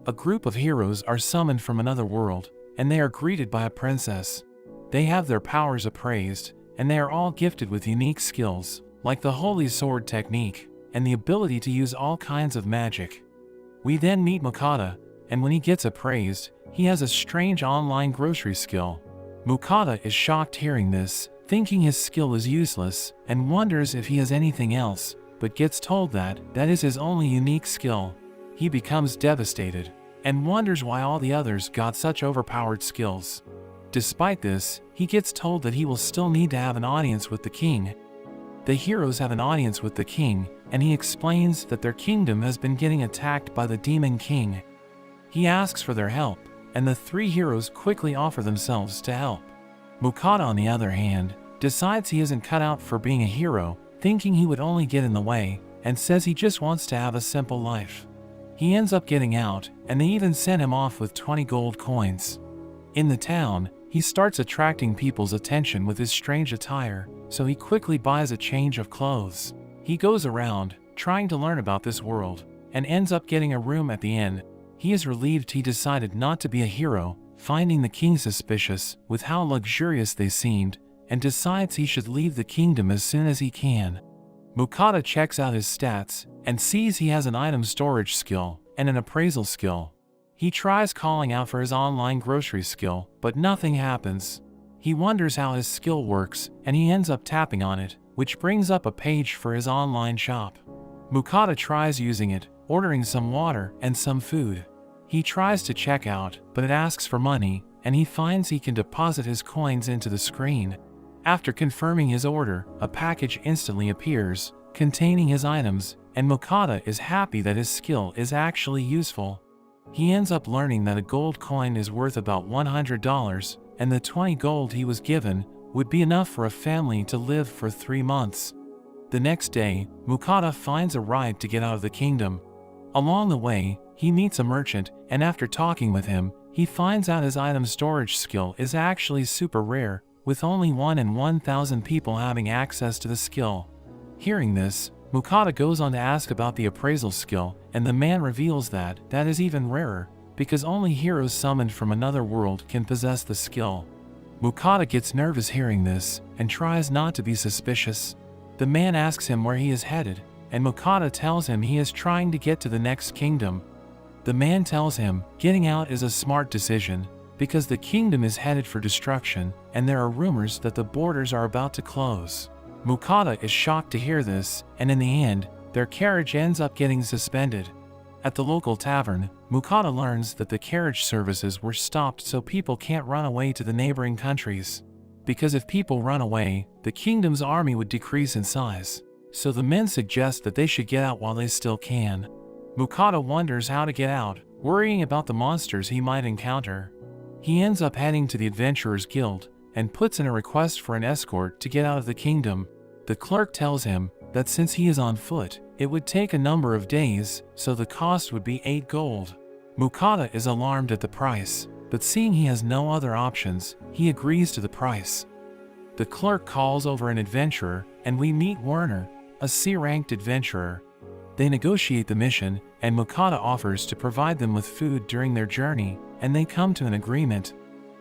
a group of heroes are summoned from another world, and they are greeted by a princess. They have their powers appraised, and they are all gifted with unique skills, like the holy sword technique, and the ability to use all kinds of magic. We then meet Mukata, and when he gets appraised, he has a strange online grocery skill. Mukata is shocked hearing this, thinking his skill is useless, and wonders if he has anything else, but gets told that that is his only unique skill. He becomes devastated, and wonders why all the others got such overpowered skills. Despite this, he gets told that he will still need to have an audience with the king. The heroes have an audience with the king, and he explains that their kingdom has been getting attacked by the Demon King. He asks for their help, and the three heroes quickly offer themselves to help. Mukata, on the other hand, decides he isn't cut out for being a hero, thinking he would only get in the way, and says he just wants to have a simple life. He ends up getting out, and they even send him off with 20 gold coins. In the town, he starts attracting people's attention with his strange attire, so he quickly buys a change of clothes. He goes around, trying to learn about this world, and ends up getting a room at the inn. He is relieved he decided not to be a hero, finding the king suspicious with how luxurious they seemed, and decides he should leave the kingdom as soon as he can. Mukata checks out his stats, and sees he has an item storage skill, and an appraisal skill. He tries calling out for his online grocery skill, but nothing happens. He wonders how his skill works, and he ends up tapping on it, which brings up a page for his online shop. Mukata tries using it, ordering some water and some food. He tries to check out, but it asks for money, and he finds he can deposit his coins into the screen. After confirming his order, a package instantly appears, containing his items, and Mukata is happy that his skill is actually useful. He ends up learning that a gold coin is worth about $100, and the 20 gold he was given would be enough for a family to live for 3 months. The next day, Mukata finds a ride to get out of the kingdom. Along the way, he meets a merchant, and after talking with him, he finds out his item storage skill is actually super rare, with only 1 in 1,000 people having access to the skill. Hearing this, Mukata goes on to ask about the appraisal skill, and the man reveals that that is even rarer, because only heroes summoned from another world can possess the skill. Mukata gets nervous hearing this, and tries not to be suspicious. The man asks him where he is headed, and Mukata tells him he is trying to get to the next kingdom. The man tells him getting out is a smart decision, because the kingdom is headed for destruction, and there are rumors that the borders are about to close. Mukata is shocked to hear this, and in the end, their carriage ends up getting suspended. At the local tavern, Mukata learns that the carriage services were stopped so people can't run away to the neighboring countries. Because if people run away, the kingdom's army would decrease in size. So the men suggest that they should get out while they still can. Mukata wonders how to get out, worrying about the monsters he might encounter. He ends up heading to the Adventurers Guild, and puts in a request for an escort to get out of the kingdom. The clerk tells him that since he is on foot, it would take a number of days, so the cost would be 8 gold. Mukata is alarmed at the price, but seeing he has no other options, he agrees to the price. The clerk calls over an adventurer, and we meet Werner, a C-ranked adventurer. They negotiate the mission, and Mukata offers to provide them with food during their journey, and they come to an agreement.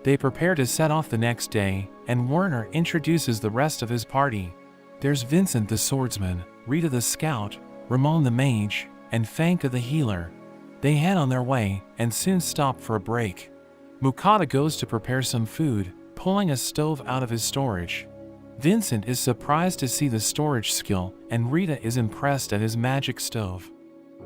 They prepare to set off the next day, and Werner introduces the rest of his party. There's Vincent the swordsman, Rita the scout, Ramon the mage, and Fanka the healer. They head on their way, and soon stop for a break. Mukata goes to prepare some food, pulling a stove out of his storage. Vincent is surprised to see the storage skill, and Rita is impressed at his magic stove.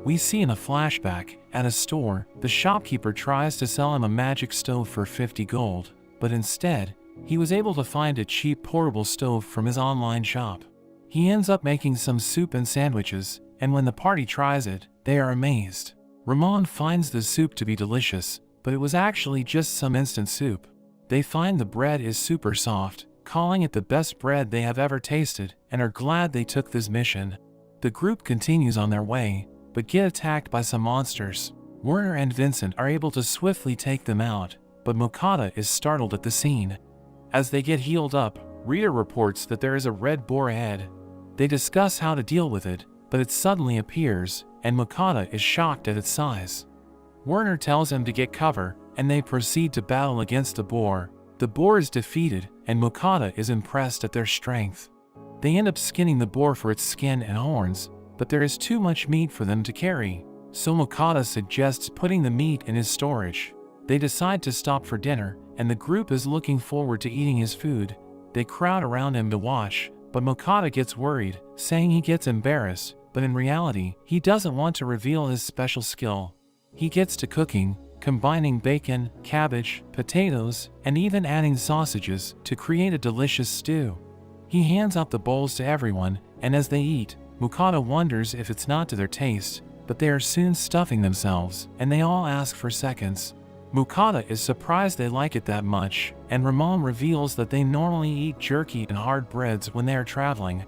We see in a flashback, at a store, the shopkeeper tries to sell him a magic stove for 50 gold, but instead, he was able to find a cheap portable stove from his online shop. He ends up making some soup and sandwiches, and when the party tries it, they are amazed. Ramon finds the soup to be delicious, but it was actually just some instant soup. They find the bread is super soft, calling it the best bread they have ever tasted, and are glad they took this mission. The group continues on their way, but get attacked by some monsters. Werner and Vincent are able to swiftly take them out, but Mukata is startled at the scene. As they get healed up, Rita reports that there is a red boar ahead. They discuss how to deal with it, but it suddenly appears, and Mukata is shocked at its size. Werner tells him to get cover, and they proceed to battle against the boar. The boar is defeated, and Mokata is impressed at their strength. They end up skinning the boar for its skin and horns, but there is too much meat for them to carry, so Mokata suggests putting the meat in his storage. They decide to stop for dinner, and the group is looking forward to eating his food. They crowd around him to watch, but Mokata gets worried, saying he gets embarrassed, but in reality, he doesn't want to reveal his special skill. He gets to cooking, combining bacon, cabbage, potatoes, and even adding sausages to create a delicious stew. He hands out the bowls to everyone, and as they eat, Mokata wonders if it's not to their taste, but they are soon stuffing themselves, and they all ask for seconds. Mokata is surprised they like it that much, and Ramon reveals that they normally eat jerky and hard breads when they are traveling.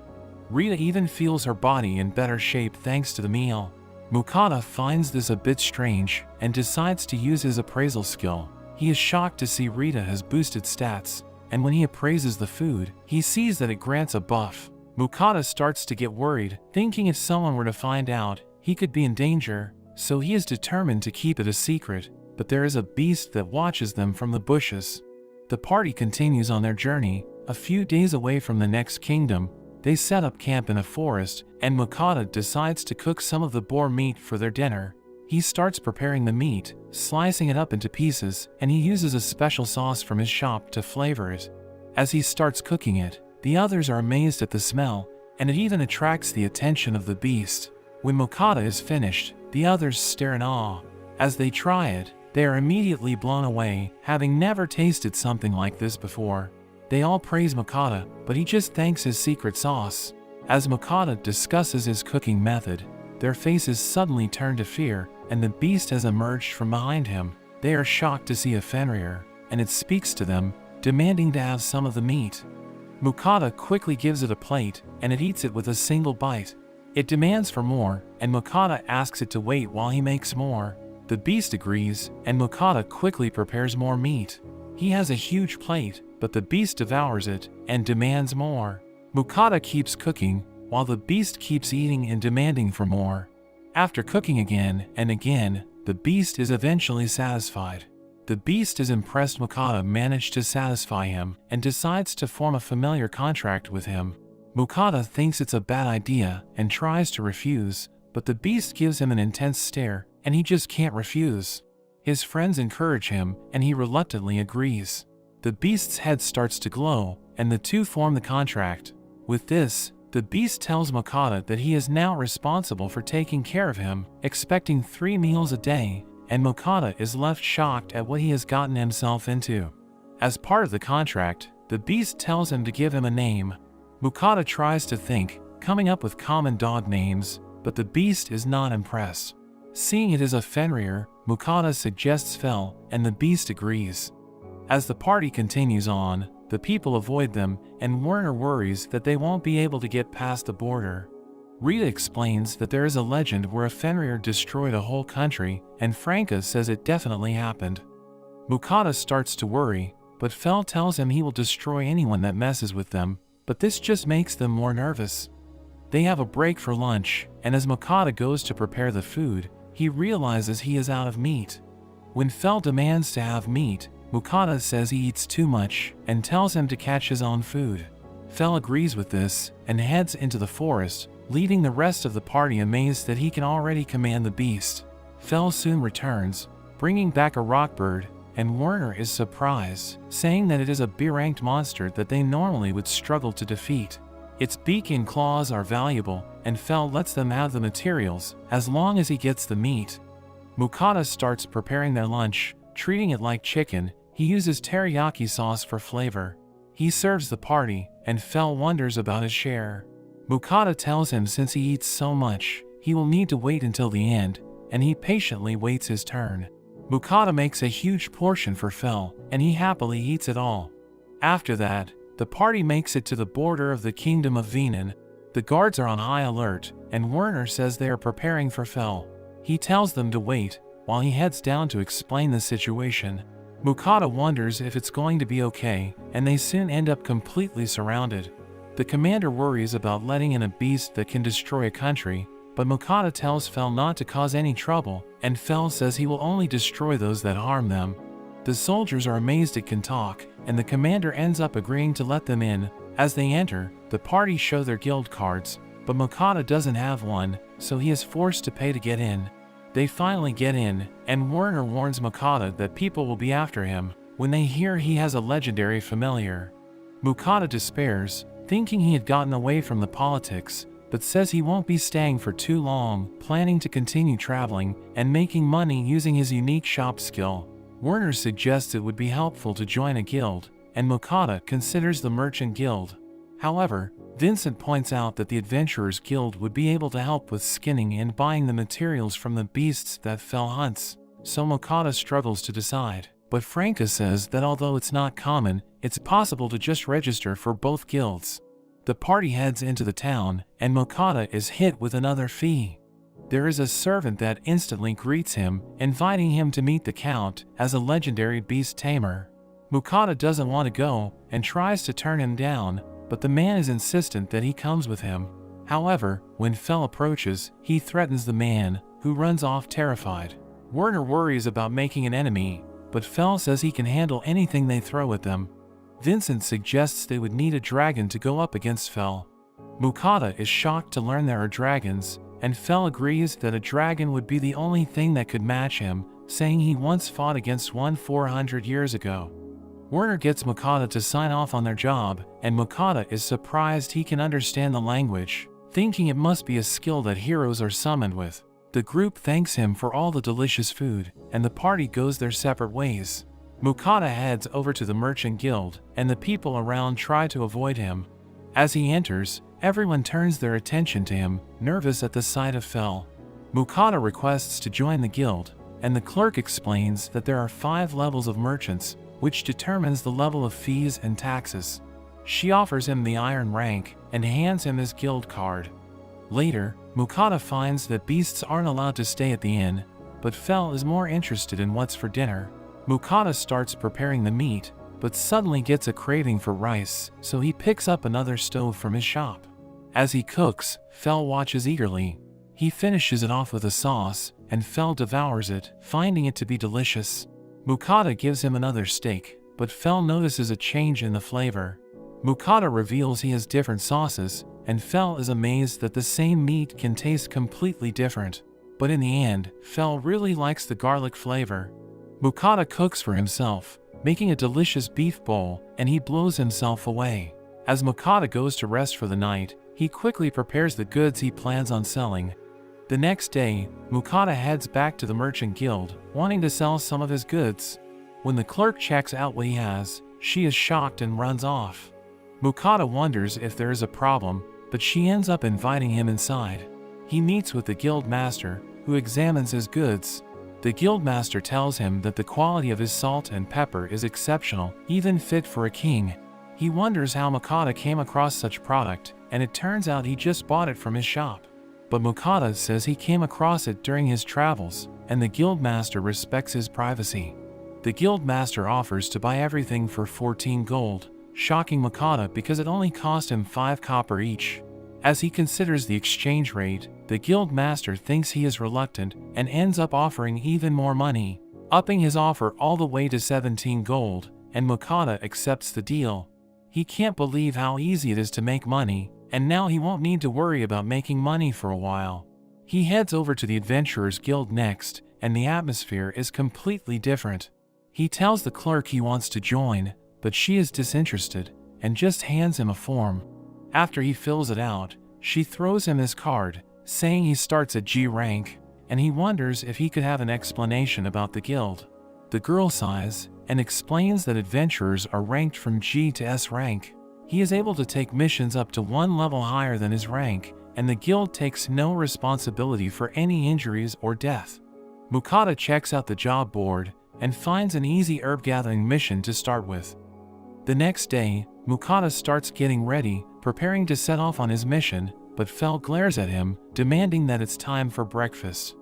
Rita even feels her body in better shape thanks to the meal. Mokata finds this a bit strange, and decides to use his appraisal skill. He is shocked to see Rita has boosted stats, and when he appraises the food, he sees that it grants a buff. Mokata starts to get worried, thinking if someone were to find out, he could be in danger, so he is determined to keep it a secret. But there is a beast that watches them from the bushes. The party continues on their journey. A few days away from the next kingdom, they set up camp in a forest, and Mokata decides to cook some of the boar meat for their dinner. He starts preparing the meat, slicing it up into pieces, and he uses a special sauce from his shop to flavor it. As he starts cooking it, the others are amazed at the smell, and it even attracts the attention of the beast. When Mokata is finished, the others stare in awe. As they try it, they are immediately blown away, having never tasted something like this before. They all praise Mokata, but he just thanks his secret sauce. As Mokata discusses his cooking method, their faces suddenly turn to fear, and the beast has emerged from behind him. They are shocked to see a Fenrir, and it speaks to them, demanding to have some of the meat. Mokata quickly gives it a plate, and it eats it with a single bite. It demands for more, and Mokata asks it to wait while he makes more. The beast agrees, and Mokata quickly prepares more meat. He has a huge plate, but the beast devours it and demands more. Mokata keeps cooking, while the beast keeps eating and demanding for more. After cooking again and again, the beast is eventually satisfied. The beast is impressed Mokata managed to satisfy him and decides to form a familiar contract with him. Mokata thinks it's a bad idea and tries to refuse, but the beast gives him an intense stare, and he just can't refuse. His friends encourage him, and he reluctantly agrees. The beast's head starts to glow, and the two form the contract. With this, the beast tells Mokata that he is now responsible for taking care of him, expecting 3 meals a day, and Mokata is left shocked at what he has gotten himself into. As part of the contract, the beast tells him to give him a name. Mokata tries to think, coming up with common dog names, but the beast is not impressed. Seeing it is a Fenrir, Mokata suggests Fel, and the beast agrees. As the party continues on, the people avoid them, and Werner worries that they won't be able to get past the border. Rita explains that there is a legend where a Fenrir destroyed a whole country, and Franca says it definitely happened. Mokata starts to worry, but Fel tells him he will destroy anyone that messes with them, but this just makes them more nervous. They have a break for lunch, and as Mokata goes to prepare the food, he realizes he is out of meat. When Fel demands to have meat, Mokata says he eats too much and tells him to catch his own food. Fel agrees with this and heads into the forest, leaving the rest of the party amazed that he can already command the beast. Fel soon returns, bringing back a rock bird, and Werner is surprised, saying that it is a B-ranked monster that they normally would struggle to defeat. Its beak and claws are valuable, and Fel lets them have the materials, as long as he gets the meat. Mokata starts preparing their lunch, treating it like chicken. He uses teriyaki sauce for flavor. He serves the party, and Fel wonders about his share. Mokata tells him since he eats so much, he will need to wait until the end, and he patiently waits his turn. Mokata makes a huge portion for Fel, and he happily eats it all. After that, the party makes it to the border of the kingdom of Venan. The guards are on high alert, and Werner says they are preparing for Fel. He tells them to wait, while he heads down to explain the situation. Mokata wonders if it's going to be okay, and they soon end up completely surrounded. The commander worries about letting in a beast that can destroy a country, but Mokata tells Fel not to cause any trouble, and Fel says he will only destroy those that harm them. The soldiers are amazed it can talk, and the commander ends up agreeing to let them in. As they enter, the party show their guild cards, but Mokata doesn't have one, so he is forced to pay to get in. They finally get in, and Werner warns Mokata that people will be after him when they hear he has a legendary familiar. Mokata despairs, thinking he had gotten away from the politics, but says he won't be staying for too long, planning to continue traveling and making money using his unique shop skill. Werner suggests it would be helpful to join a guild, and Mokata considers the Merchant Guild. However, Vincent points out that the Adventurers Guild would be able to help with skinning and buying the materials from the beasts that Fel hunts, so Mokata struggles to decide. But Franca says that although it's not common, it's possible to just register for both guilds. The party heads into the town, and Mokata is hit with another fee. There is a servant that instantly greets him, inviting him to meet the Count as a legendary beast tamer. Mokata doesn't want to go, and tries to turn him down, but the man is insistent that he comes with him. However, when Fel approaches, he threatens the man, who runs off terrified. Werner worries about making an enemy, but Fel says he can handle anything they throw at them. Vincent suggests they would need a dragon to go up against Fel. Mokata is shocked to learn there are dragons, and Fel agrees that a dragon would be the only thing that could match him, saying he once fought against one 400 years ago. Werner gets Mokata to sign off on their job, and Mokata is surprised he can understand the language, thinking it must be a skill that heroes are summoned with. The group thanks him for all the delicious food, and the party goes their separate ways. Mokata heads over to the Merchant Guild, and the people around try to avoid him. As he enters, everyone turns their attention to him, nervous at the sight of Fel. Mokata requests to join the guild, and the clerk explains that there are 5 levels of merchants, which determines the level of fees and taxes. She offers him the iron rank, and hands him his guild card. Later, Mokata finds that beasts aren't allowed to stay at the inn, but Fel is more interested in what's for dinner. Mokata starts preparing the meat, but suddenly gets a craving for rice, so he picks up another stove from his shop. As he cooks, Fel watches eagerly. He finishes it off with a sauce, and Fel devours it, finding it to be delicious. Mokata gives him another steak, but Fel notices a change in the flavor. Mokata reveals he has different sauces, and Fel is amazed that the same meat can taste completely different. But in the end, Fel really likes the garlic flavor. Mokata cooks for himself, making a delicious beef bowl, and he blows himself away. As Mokata goes to rest for the night, he quickly prepares the goods he plans on selling. The next day, Mokata heads back to the Merchant Guild, wanting to sell some of his goods. When the clerk checks out what he has, she is shocked and runs off. Mokata wonders if there is a problem, but she ends up inviting him inside. He meets with the guild master, who examines his goods. The guild master tells him that the quality of his salt and pepper is exceptional, even fit for a king. He wonders how Mokata came across such product, and it turns out he just bought it from his shop. But Mokata says he came across it during his travels, and the guild master respects his privacy. The guild master offers to buy everything for 14 gold, shocking Mokata because it only cost him 5 copper each. As he considers the exchange rate, the guild master thinks he is reluctant and ends up offering even more money, upping his offer all the way to 17 gold, and Mokata accepts the deal. He can't believe how easy it is to make money, and now he won't need to worry about making money for a while. He heads over to the Adventurers Guild next, and the atmosphere is completely different. He tells the clerk he wants to join, but she is disinterested, and just hands him a form. After he fills it out, she throws him his card, saying he starts at G rank, and he wonders if he could have an explanation about the guild. The girl sighs, and explains that adventurers are ranked from G to S rank. He is able to take missions up to 1 level higher than his rank, and the guild takes no responsibility for any injuries or death. Mokata checks out the job board, and finds an easy herb gathering mission to start with. The next day, Mokata starts getting ready, preparing to set off on his mission, but Fel glares at him, demanding that it's time for breakfast.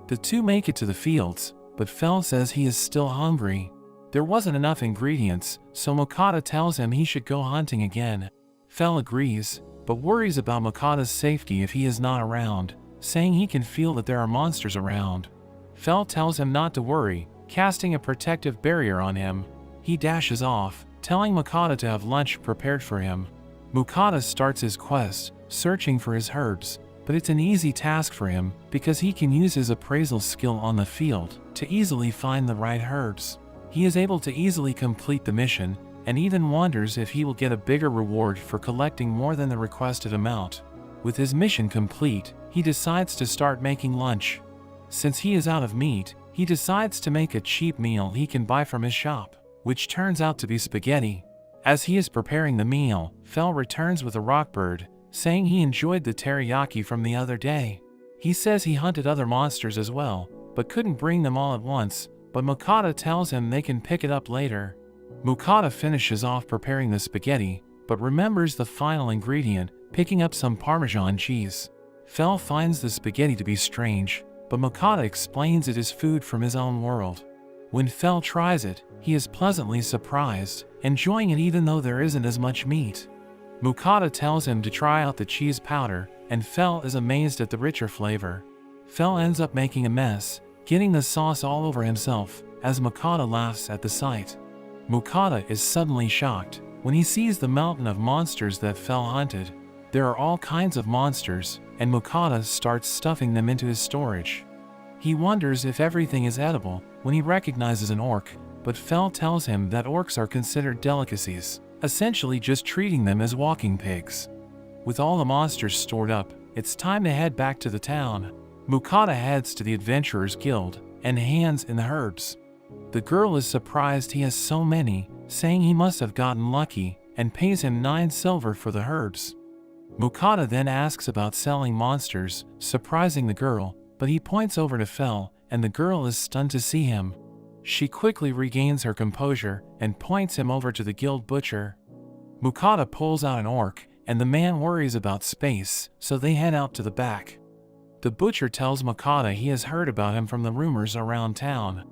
The two make it to the fields, but Fel says he is still hungry. There wasn't enough ingredients, so Mokata tells him he should go hunting again. Fel agrees, but worries about Mokata's safety if he is not around, saying he can feel that there are monsters around. Fel tells him not to worry, casting a protective barrier on him. He dashes off, telling Mukata to have lunch prepared for him. Mukata starts his quest, searching for his herbs, but it's an easy task for him because he can use his appraisal skill on the field to easily find the right herbs. He is able to easily complete the mission, and even wonders if he will get a bigger reward for collecting more than the requested amount. With his mission complete, he decides to start making lunch. Since he is out of meat, he decides to make a cheap meal he can buy from his shop, which turns out to be spaghetti. As he is preparing the meal, Fel returns with a rockbird, saying he enjoyed the teriyaki from the other day. He says he hunted other monsters as well, but couldn't bring them all at once, but Mukata tells him they can pick it up later. Mukata finishes off preparing the spaghetti, but remembers the final ingredient, picking up some Parmesan cheese. Fel finds the spaghetti to be strange, but Mukata explains it is food from his own world. When Fel tries it, he is pleasantly surprised, enjoying it even though there isn't as much meat. Mukata tells him to try out the cheese powder, and Fel is amazed at the richer flavor. Fel ends up making a mess, getting the sauce all over himself, as Mukata laughs at the sight. Mukata is suddenly shocked when he sees the mountain of monsters that Fel hunted. There are all kinds of monsters, and Mukata starts stuffing them into his storage. He wonders if everything is edible when he recognizes an orc, but Fel tells him that orcs are considered delicacies, essentially just treating them as walking pigs. With all the monsters stored up, it's time to head back to the town. Mukata heads to the Adventurers Guild and hands in the herbs. The girl is surprised he has so many, saying he must have gotten lucky, and pays him 9 silver for the herbs. Mukata then asks about selling monsters, surprising the girl, but he points over to Fel, and the girl is stunned to see him. She quickly regains her composure and points him over to the guild butcher. Mukata pulls out an orc, and the man worries about space, so they head out to the back. The butcher tells Mukata he has heard about him from the rumors around town.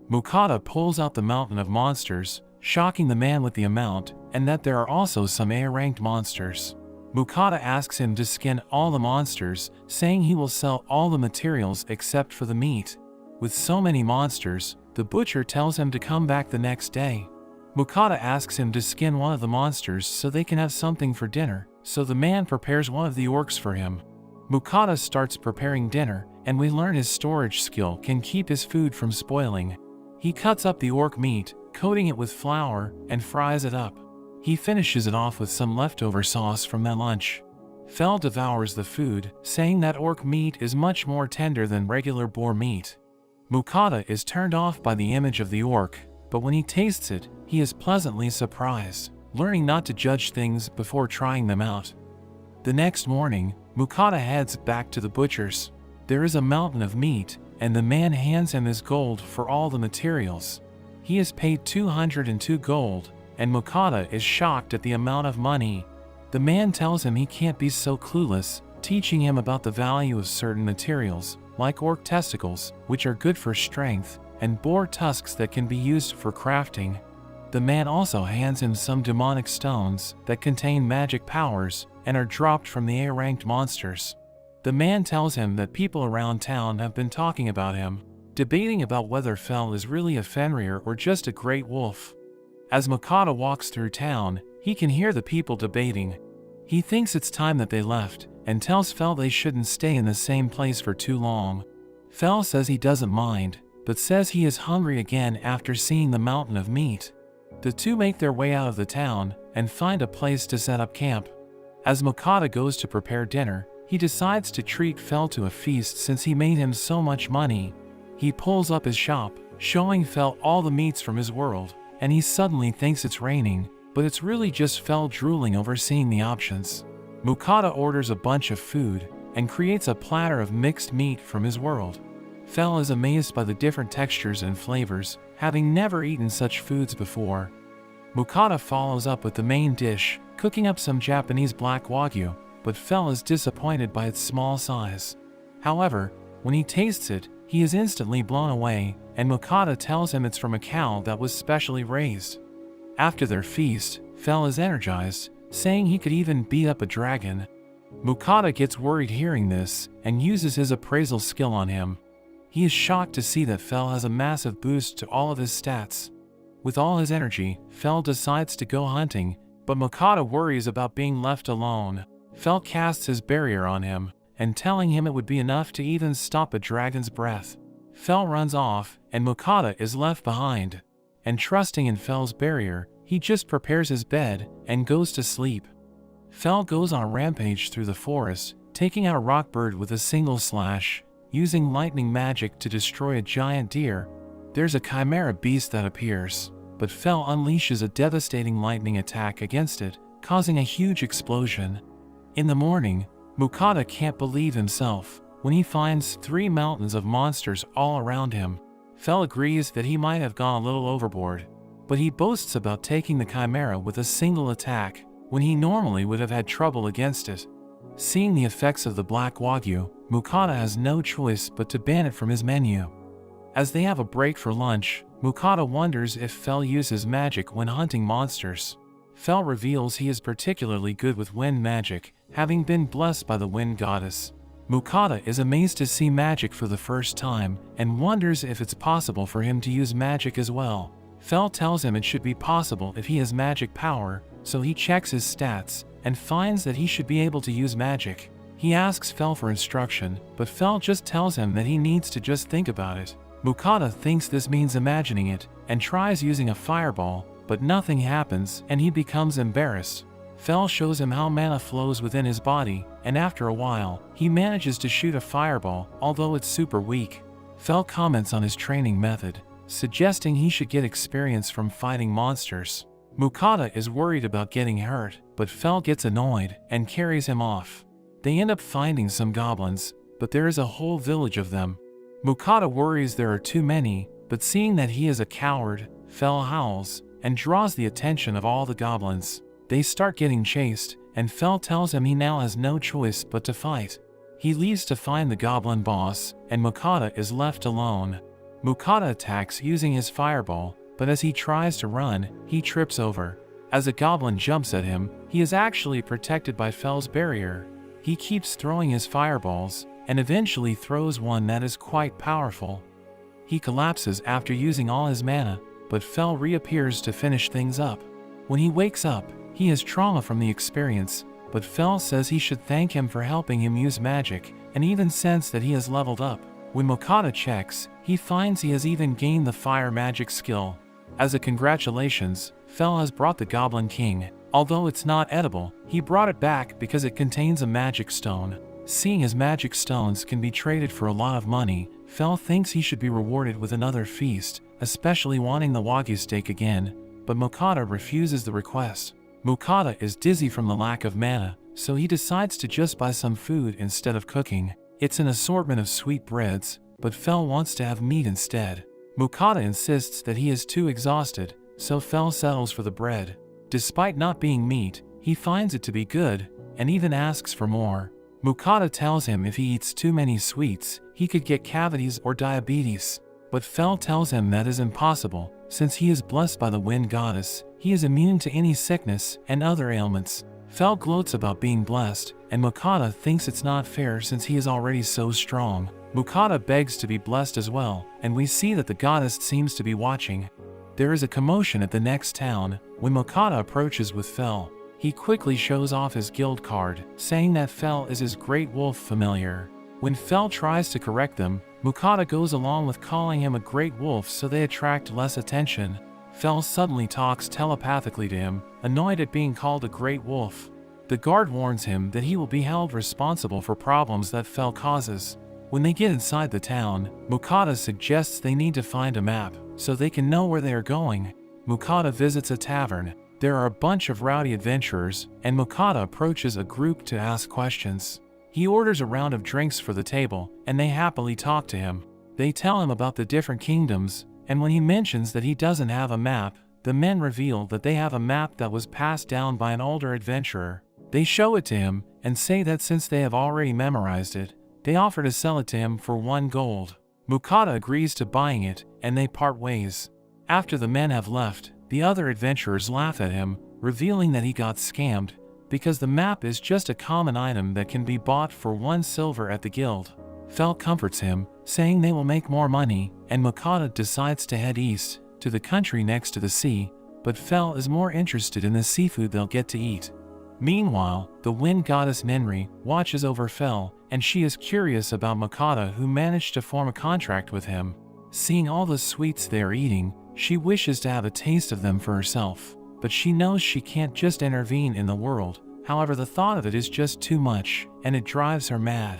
Mukata pulls out the mountain of monsters, shocking the man with the amount, and that there are also some A-ranked monsters. Mukata asks him to skin all the monsters, saying he will sell all the materials except for the meat. With so many monsters, the butcher tells him to come back the next day. Mukata asks him to skin one of the monsters so they can have something for dinner, so the man prepares one of the orcs for him. Mukata starts preparing dinner, and we learn his storage skill can keep his food from spoiling. He cuts up the orc meat, coating it with flour, and fries it up. He finishes it off with some leftover sauce from that lunch. Fel devours the food, saying that orc meat is much more tender than regular boar meat. Mukata is turned off by the image of the orc, but when he tastes it, he is pleasantly surprised, learning not to judge things before trying them out. The next morning, Mukata heads back to the butcher's. There is a mountain of meat, and the man hands him his gold for all the materials. He is paid 202 gold, and Mukata is shocked at the amount of money. The man tells him he can't be so clueless, teaching him about the value of certain materials, like orc testicles, which are good for strength, and boar tusks that can be used for crafting. The man also hands him some demonic stones that contain magic powers and are dropped from the A-ranked monsters. The man tells him that people around town have been talking about him, debating about whether Fel is really a Fenrir or just a great wolf. As Mukata walks through town, he can hear the people debating. He thinks it's time that they left, and tells Fel they shouldn't stay in the same place for too long. Fel says he doesn't mind, but says he is hungry again after seeing the mountain of meat. The two make their way out of the town, and find a place to set up camp. As Mukata goes to prepare dinner, he decides to treat Fel to a feast since he made him so much money. He pulls up his shop, showing Fel all the meats from his world, and he suddenly thinks it's raining, but it's really just Fel drooling over seeing the options. Mukata orders a bunch of food, and creates a platter of mixed meat from his world. Fel is amazed by the different textures and flavors, having never eaten such foods before. Mukata follows up with the main dish, cooking up some Japanese black wagyu, but Fel is disappointed by its small size. However, when he tastes it, he is instantly blown away, and Mukata tells him it's from a cow that was specially raised. After their feast, Fel is energized, saying he could even beat up a dragon. Mukata gets worried hearing this and uses his appraisal skill on him. He is shocked to see that Fel has a massive boost to all of his stats. With all his energy, Fel decides to go hunting, but Mukata worries about being left alone. Fel casts his barrier on him, and telling him it would be enough to even stop a dragon's breath. Fel runs off, and Mukata is left behind. And trusting in Fel's barrier, he just prepares his bed and goes to sleep. Fel goes on a rampage through the forest, taking out a rock bird with a single slash, using lightning magic to destroy a giant deer. There's a chimera beast that appears, but Fel unleashes a devastating lightning attack against it, causing a huge explosion. In the morning, Mukata can't believe himself when he finds 3 mountains of monsters all around him. Fel agrees that he might have gone a little overboard, but he boasts about taking the chimera with a single attack when he normally would have had trouble against it. Seeing the effects of the black wagyu, Mukata has no choice but to ban it from his menu. As they have a break for lunch, Mukata wonders if Fel uses magic when hunting monsters. Fel reveals he is particularly good with wind magic, having been blessed by the wind goddess. Mukata is amazed to see magic for the first time and wonders if it's possible for him to use magic as well. Fel tells him it should be possible if he has magic power, so he checks his stats and finds that he should be able to use magic. He asks Fel for instruction, but Fel just tells him that he needs to just think about it. Mukata thinks this means imagining it and tries using a fireball, but nothing happens and he becomes embarrassed. Fel shows him how mana flows within his body, and after a while, he manages to shoot a fireball, although it's super weak. Fel comments on his training method, suggesting he should get experience from fighting monsters. Mukata is worried about getting hurt, but Fel gets annoyed and carries him off. They end up finding some goblins, but there is a whole village of them. Mukata worries there are too many, but seeing that he is a coward, Fel howls and draws the attention of all the goblins. They start getting chased, and Fel tells him he now has no choice but to fight. He leaves to find the goblin boss, and Mukata is left alone. Mukata attacks using his fireball, but as he tries to run, he trips over. As a goblin jumps at him, he is actually protected by Fel's barrier. He keeps throwing his fireballs, and eventually throws one that is quite powerful. He collapses after using all his mana, but Fel reappears to finish things up. When he wakes up, he has trauma from the experience, but Fel says he should thank him for helping him use magic, and even sense that he has leveled up. When Mukata checks, he finds he has even gained the fire magic skill. As a congratulations, Fel has brought the Goblin King. Although it's not edible, he brought it back because it contains a magic stone. Seeing as magic stones can be traded for a lot of money, Fel thinks he should be rewarded with another feast, especially wanting the wagyu steak again, but Mukata refuses the request. Mukata is dizzy from the lack of mana, so he decides to just buy some food instead of cooking. It's an assortment of sweet breads, but Fel wants to have meat instead. Mukata insists that he is too exhausted, so Fel settles for the bread. Despite not being meat, he finds it to be good, and even asks for more. Mukata tells him if he eats too many sweets, he could get cavities or diabetes. But Fel tells him that is impossible, since he is blessed by the wind goddess. He is immune to any sickness and other ailments. Fel gloats about being blessed, and Mukata thinks it's not fair since he is already so strong. Mukata begs to be blessed as well, and we see that the goddess seems to be watching. There is a commotion at the next town when Mukata approaches with Fel. He quickly shows off his guild card, saying that Fel is his great wolf familiar. When Fel tries to correct them, Mukata goes along with calling him a great wolf so they attract less attention. Fel suddenly talks telepathically to him, annoyed at being called a great wolf. The guard warns him that he will be held responsible for problems that Fel causes. When they get inside the town, Mukata suggests they need to find a map, so they can know where they are going. Mukata visits a tavern. There are a bunch of rowdy adventurers, and Mukata approaches a group to ask questions. He orders a round of drinks for the table, and they happily talk to him. They tell him about the different kingdoms, and when he mentions that he doesn't have a map, the men reveal that they have a map that was passed down by an older adventurer. They show it to him, and say that since they have already memorized it, they offer to sell it to him for 1 gold. Mukata agrees to buying it, and they part ways. After the men have left, the other adventurers laugh at him, revealing that he got scammed. because the map is just a common item that can be bought for 1 silver at the guild. Fel comforts him, saying they will make more money, and Mukata decides to head east, to the country next to the sea, but Fel is more interested in the seafood they'll get to eat. Meanwhile, the wind goddess Nenri watches over Fel, and she is curious about Mukata, who managed to form a contract with him. Seeing all the sweets they are eating, she wishes to have a taste of them for herself, but she knows she can't just intervene in the world. However, the thought of it is just too much, and it drives her mad.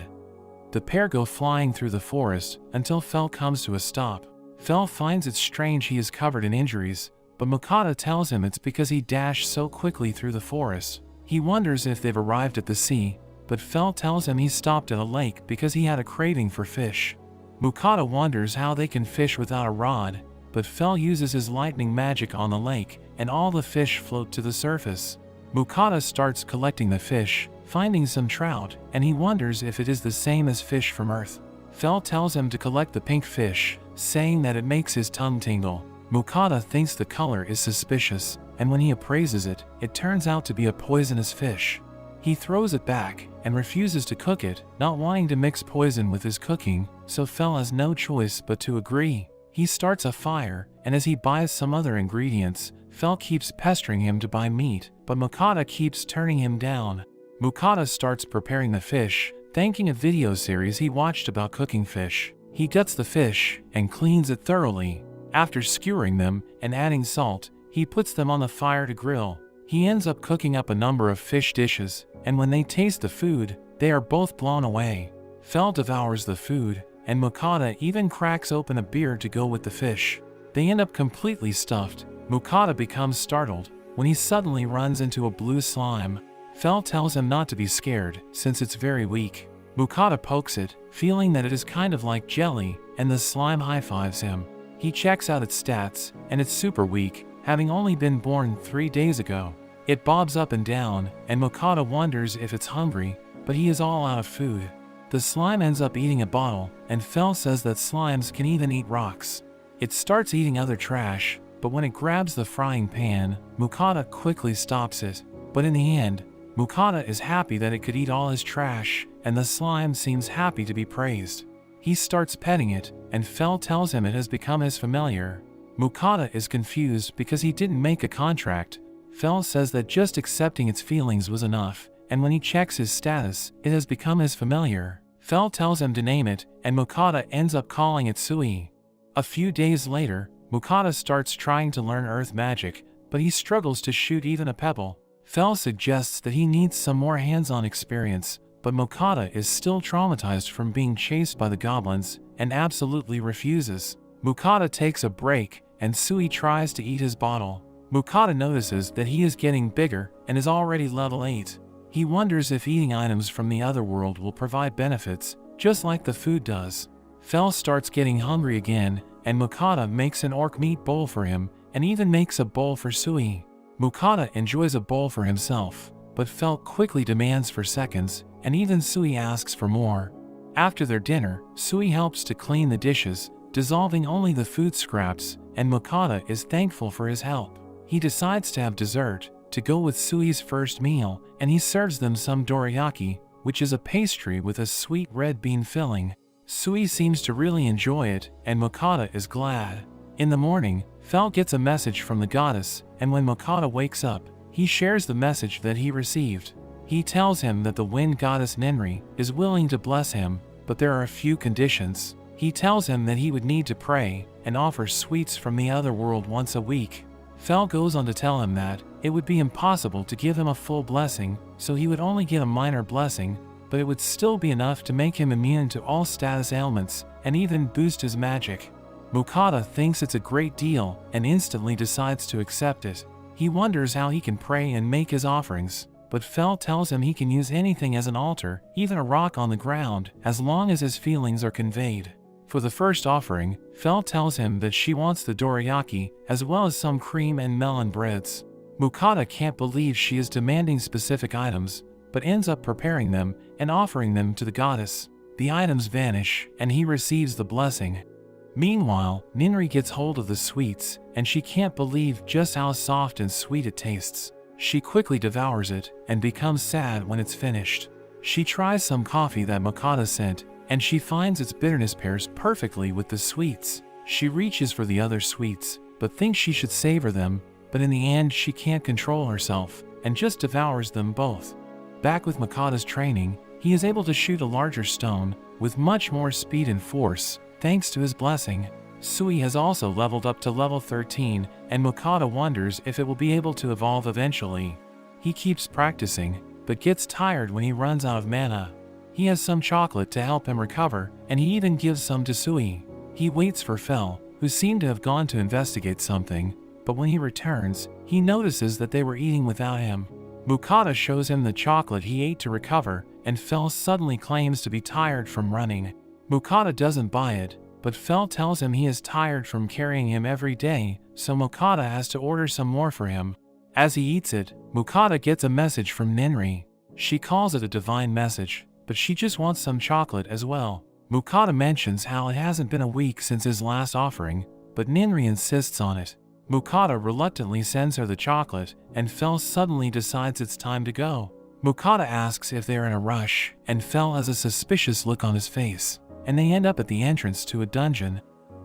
The pair go flying through the forest until Fel comes to a stop. Fel finds it strange he is covered in injuries, but Mukata tells him it's because he dashed so quickly through the forest. He wonders if they've arrived at the sea, but Fel tells him he stopped at a lake because he had a craving for fish. Mukata wonders how they can fish without a rod, but Fel uses his lightning magic on the lake, and all the fish float to the surface. Mukata starts collecting the fish, finding some trout, and he wonders if it is the same as fish from Earth. Fel tells him to collect the pink fish, saying that it makes his tongue tingle. Mukata thinks the color is suspicious, and when he appraises it, it turns out to be a poisonous fish. He throws it back, and refuses to cook it, not wanting to mix poison with his cooking, so Fel has no choice but to agree. He starts a fire, and as he buys some other ingredients, Fel keeps pestering him to buy meat, but Mukata keeps turning him down. Mukata starts preparing the fish, thanking a video series he watched about cooking fish. He guts the fish, and cleans it thoroughly. After skewering them, and adding salt, he puts them on the fire to grill. He ends up cooking up a number of fish dishes, and when they taste the food, they are both blown away. Fel devours the food, and Mukata even cracks open a beer to go with the fish. They end up completely stuffed. Mukata becomes startled when he suddenly runs into a blue slime. Fel tells him not to be scared, since it's very weak. Mukata pokes it, feeling that it is kind of like jelly, and the slime high-fives him. He checks out its stats, and it's super weak, having only been born 3 days ago. It bobs up and down, and Mukata wonders if it's hungry, but he is all out of food. The slime ends up eating a bottle, and Fel says that slimes can even eat rocks. It starts eating other trash, but when it grabs the frying pan, Mukata quickly stops it. But in the end, Mukata is happy that it could eat all his trash, and the slime seems happy to be praised. He starts petting it, and Fel tells him it has become his familiar. Mukata is confused because he didn't make a contract. Fel says that just accepting its feelings was enough, and when he checks his status, it has become his familiar. Fel tells him to name it, and Mukata ends up calling it Sui. A few days later, Mukata starts trying to learn earth magic, but he struggles to shoot even a pebble. Fel suggests that he needs some more hands-on experience, but Mukata is still traumatized from being chased by the goblins, and absolutely refuses. Mukata takes a break, and Sui tries to eat his bottle. Mukata notices that he is getting bigger, and is already level 8. He wonders if eating items from the other world will provide benefits, just like the food does. Fel starts getting hungry again, and Mukata makes an orc meat bowl for him, and even makes a bowl for Sui. Mukata enjoys a bowl for himself, but Fel quickly demands for seconds, and even Sui asks for more. After their dinner, Sui helps to clean the dishes, dissolving only the food scraps, and Mukata is thankful for his help. He decides to have dessert, to go with Sui's first meal, and he serves them some dorayaki, which is a pastry with a sweet red bean filling. Sui seems to really enjoy it, and Mukata is glad. In the morning, Fel gets a message from the goddess, and when Mukata wakes up, he shares the message that he received. He tells him that the wind goddess Nenri is willing to bless him, but there are a few conditions. He tells him that he would need to pray, and offer sweets from the other world once a week. Fel goes on to tell him that it would be impossible to give him a full blessing, so he would only get a minor blessing, but it would still be enough to make him immune to all status ailments, and even boost his magic. Mukata thinks it's a great deal, and instantly decides to accept it. He wonders how he can pray and make his offerings, but Fel tells him he can use anything as an altar, even a rock on the ground, as long as his feelings are conveyed. For the first offering, Fel tells him that she wants the dorayaki, as well as some cream and melon breads. Mukata can't believe she is demanding specific items, but ends up preparing them and offering them to the goddess. The items vanish, and he receives the blessing. Meanwhile, Nenri gets hold of the sweets, and she can't believe just how soft and sweet it tastes. She quickly devours it and becomes sad when it's finished. She tries some coffee that Mokata sent, and she finds its bitterness pairs perfectly with the sweets. She reaches for the other sweets, but thinks she should savor them, but in the end she can't control herself, and just devours them both. Back with Mokata's training, he is able to shoot a larger stone, with much more speed and force, thanks to his blessing. Sui has also leveled up to level 13, and Mokata wonders if it will be able to evolve eventually. He keeps practicing, but gets tired when he runs out of mana. He has some chocolate to help him recover, and he even gives some to Sui. He waits for Fel, who seemed to have gone to investigate something, but when he returns, he notices that they were eating without him. Mokata shows him the chocolate he ate to recover, and Fel suddenly claims to be tired from running. Mokata doesn't buy it, but Fel tells him he is tired from carrying him every day, so Mokata has to order some more for him. As he eats it, Mokata gets a message from Ninri. She calls it a divine message, but she just wants some chocolate as well. Mokata mentions how it hasn't been a week since his last offering, but Ninri insists on it. Mokata reluctantly sends her the chocolate, and Fel suddenly decides it's time to go. Mokata asks if they're in a rush, and Fel has a suspicious look on his face, and they end up at the entrance to a dungeon.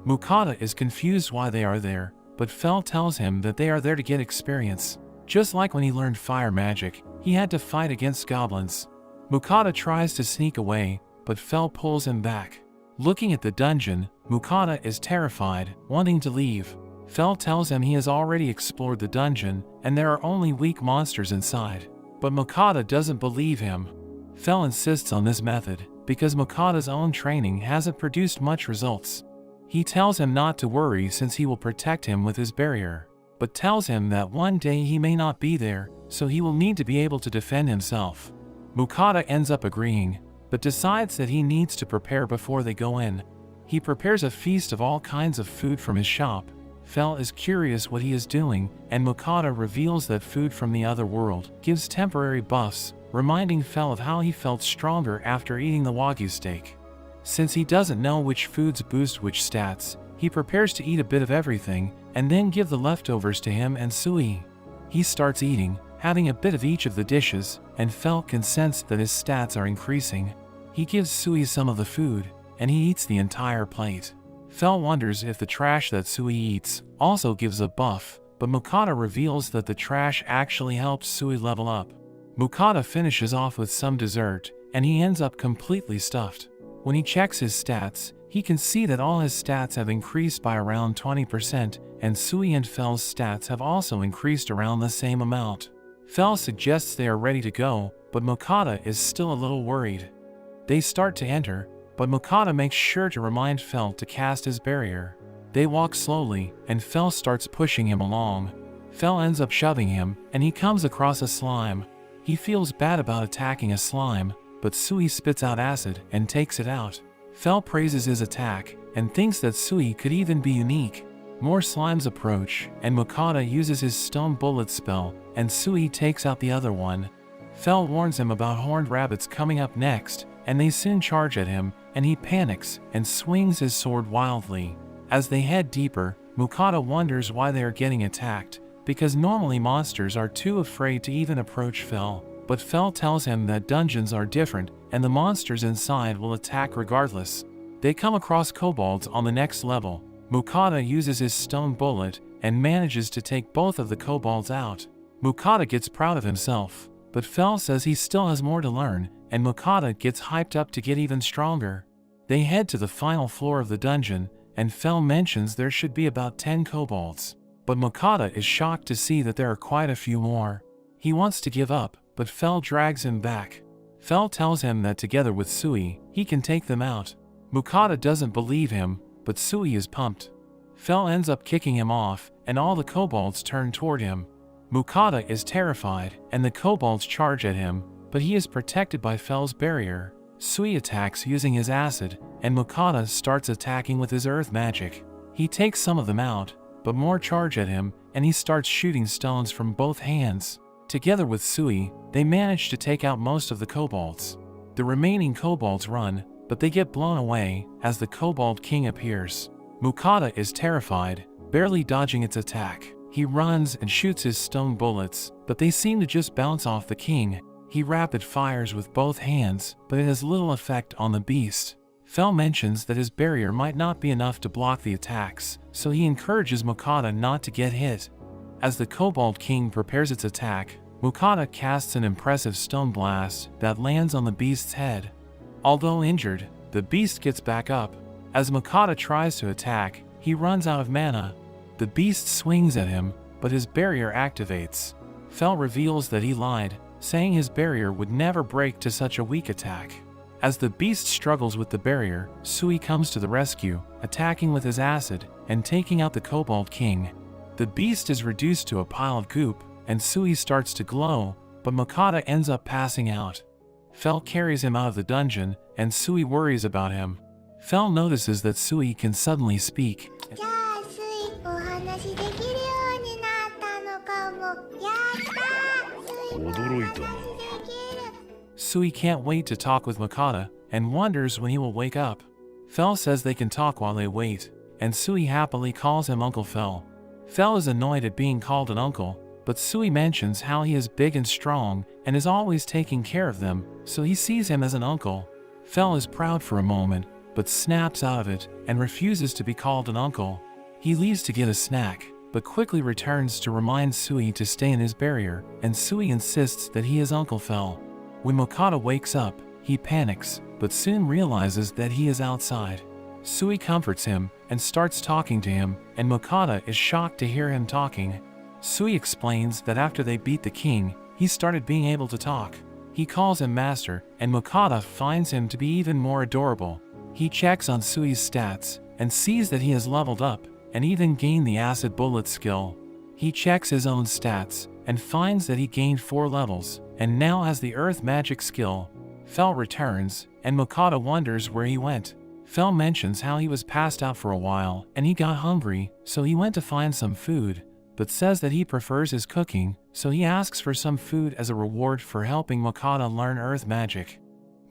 Mokata is confused why they are there, but Fel tells him that they are there to get experience. Just like when he learned fire magic, he had to fight against goblins. Mokata tries to sneak away, but Fel pulls him back. Looking at the dungeon, Mokata is terrified, wanting to leave. Fel tells him he has already explored the dungeon, and there are only weak monsters inside. But Mokata doesn't believe him. Fel insists on this method, because Mokata's own training hasn't produced much results. He tells him not to worry since he will protect him with his barrier, but tells him that one day he may not be there, so he will need to be able to defend himself. Mokata ends up agreeing, but decides that he needs to prepare before they go in. He prepares a feast of all kinds of food from his shop. Fel is curious what he is doing, and Mokata reveals that food from the other world gives temporary buffs, reminding Fel of how he felt stronger after eating the Wagyu steak. Since he doesn't know which foods boost which stats, he prepares to eat a bit of everything, and then give the leftovers to him and Sui. He starts eating, having a bit of each of the dishes, and Fel can sense that his stats are increasing. He gives Sui some of the food, and he eats the entire plate. Fel wonders if the trash that Sui eats also gives a buff, but Mokata reveals that the trash actually helps Sui level up. Mokata finishes off with some dessert, and he ends up completely stuffed. When he checks his stats, he can see that all his stats have increased by around 20%, and Sui and Fel's stats have also increased around the same amount. Fel suggests they are ready to go, but Mokata is still a little worried. They start to enter, but Mokata makes sure to remind Fel to cast his barrier. They walk slowly, and Fel starts pushing him along. Fel ends up shoving him, and he comes across a slime. He feels bad about attacking a slime, but Sui spits out acid and takes it out. Fel praises his attack, and thinks that Sui could even be unique. More slimes approach, and Mokata uses his stone bullet spell, and Sui takes out the other one. Fel warns him about horned rabbits coming up next, and they soon charge at him, and he panics and swings his sword wildly. As they head deeper, Mokata wonders why they are getting attacked, because normally monsters are too afraid to even approach Fel, but Fel tells him that dungeons are different, and the monsters inside will attack regardless. They come across kobolds on the next level. Mokata uses his stone bullet, and manages to take both of the kobolds out. Mokata gets proud of himself, but Fel says he still has more to learn, and Mokata gets hyped up to get even stronger. They head to the final floor of the dungeon, and Fel mentions there should be about 10 kobolds. But Mokata is shocked to see that there are quite a few more. He wants to give up, but Fel drags him back. Fel tells him that together with Sui, he can take them out. Mokata doesn't believe him, but Sui is pumped. Fel ends up kicking him off, and all the kobolds turn toward him. Mokata is terrified, and the kobolds charge at him, but he is protected by Fel's barrier. Sui attacks using his acid, and Mokata starts attacking with his earth magic. He takes some of them out, but more charge at him, and he starts shooting stones from both hands. Together with Sui, they manage to take out most of the kobolds. The remaining kobolds run, but they get blown away as the Kobold King appears. Mokata is terrified, barely dodging its attack. He runs and shoots his stone bullets, but they seem to just bounce off the king. He rapid fires with both hands, but it has little effect on the beast. Fel mentions that his barrier might not be enough to block the attacks, so he encourages Mukata not to get hit. As the Kobold King prepares its attack, Mukata casts an impressive stone blast that lands on the beast's head. Although injured, the beast gets back up. As Mukata tries to attack, he runs out of mana. The beast swings at him, but his barrier activates. Fel reveals that he lied, saying his barrier would never break to such a weak attack. As the beast struggles with the barrier, Sui comes to the rescue, attacking with his acid and taking out the Kobold King. The beast is reduced to a pile of goop, and Sui starts to glow, but Mukata ends up passing out. Fel carries him out of the dungeon, and Sui worries about him. Fel notices that Sui can suddenly speak. Sui can't wait to talk with Mukata, and wonders when he will wake up. Fel says they can talk while they wait, and Sui happily calls him Uncle Fel. Fel is annoyed at being called an uncle, but Sui mentions how he is big and strong, and is always taking care of them, so he sees him as an uncle. Fel is proud for a moment, but snaps out of it, and refuses to be called an uncle. He leaves to get a snack, but quickly returns to remind Sui to stay in his barrier, and Sui insists that he is Uncle Fel. When Mukata wakes up, he panics, but soon realizes that he is outside. Sui comforts him, and starts talking to him, and Mukata is shocked to hear him talking. Sui explains that after they beat the king, he started being able to talk. He calls him Master, and Mukata finds him to be even more adorable. He checks on Sui's stats, and sees that he has leveled up, and even gained the acid bullet skill. He checks his own stats, and finds that he gained 4 levels, and now has the earth magic skill. Fel returns, and Mukata wonders where he went. Fel mentions how he was passed out for a while, and he got hungry, so he went to find some food, but says that he prefers his cooking, so he asks for some food as a reward for helping Mukata learn earth magic.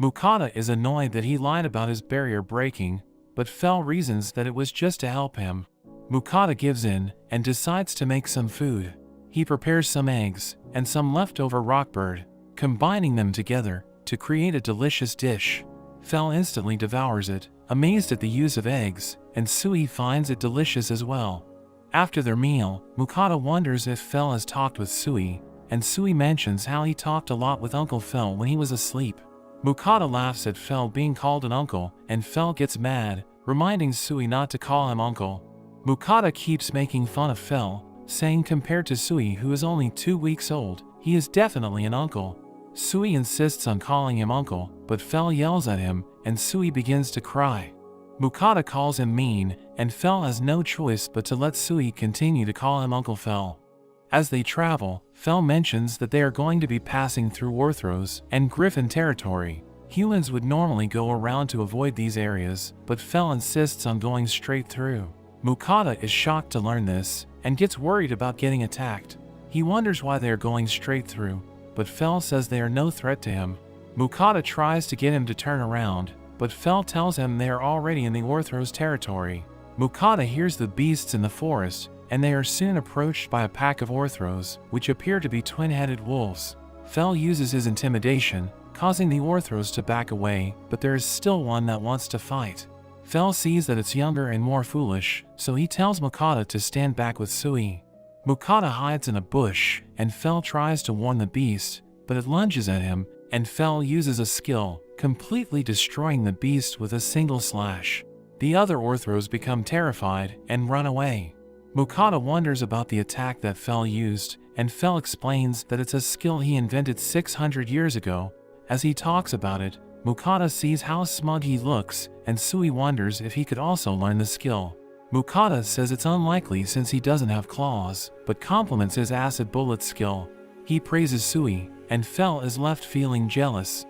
Mukata is annoyed that he lied about his barrier breaking, but Fel reasons that it was just to help him. Mukata gives in, and decides to make some food. He prepares some eggs, and some leftover rockbird, combining them together to create a delicious dish. Fel instantly devours it, amazed at the use of eggs, and Sui finds it delicious as well. After their meal, Mukata wonders if Fel has talked with Sui, and Sui mentions how he talked a lot with Uncle Fel when he was asleep. Mukata laughs at Fel being called an uncle, and Fel gets mad, reminding Sui not to call him uncle. Mukata keeps making fun of Fel, saying compared to Sui, who is only 2 weeks old, he is definitely an uncle. Sui insists on calling him uncle, but Fel yells at him, and Sui begins to cry. Mukata calls him mean, and Fel has no choice but to let Sui continue to call him Uncle Fel. As they travel, Fel mentions that they are going to be passing through Orthros and Griffin territory. Humans would normally go around to avoid these areas, but Fel insists on going straight through. Mukata is shocked to learn this, and gets worried about getting attacked. He wonders why they are going straight through, but Fel says they are no threat to him. Mukata tries to get him to turn around, but Fel tells him they are already in the Orthros territory. Mukata hears the beasts in the forest, and they are soon approached by a pack of Orthros, which appear to be twin-headed wolves. Fel uses his intimidation, causing the Orthros to back away, but there is still one that wants to fight. Fel sees that it's younger and more foolish, so he tells Mukata to stand back with Sui. Mukata hides in a bush, and Fel tries to warn the beast, but it lunges at him, and Fel uses a skill, completely destroying the beast with a single slash. The other Orthros become terrified and run away. Mukata wonders about the attack that Fel used, and Fel explains that it's a skill he invented 600 years ago. As he talks about it, Mukata sees how smug he looks, and Sui wonders if he could also learn the skill. Mukata says it's unlikely since he doesn't have claws, but compliments his acid bullet skill. He praises Sui, and Fel is left feeling jealous.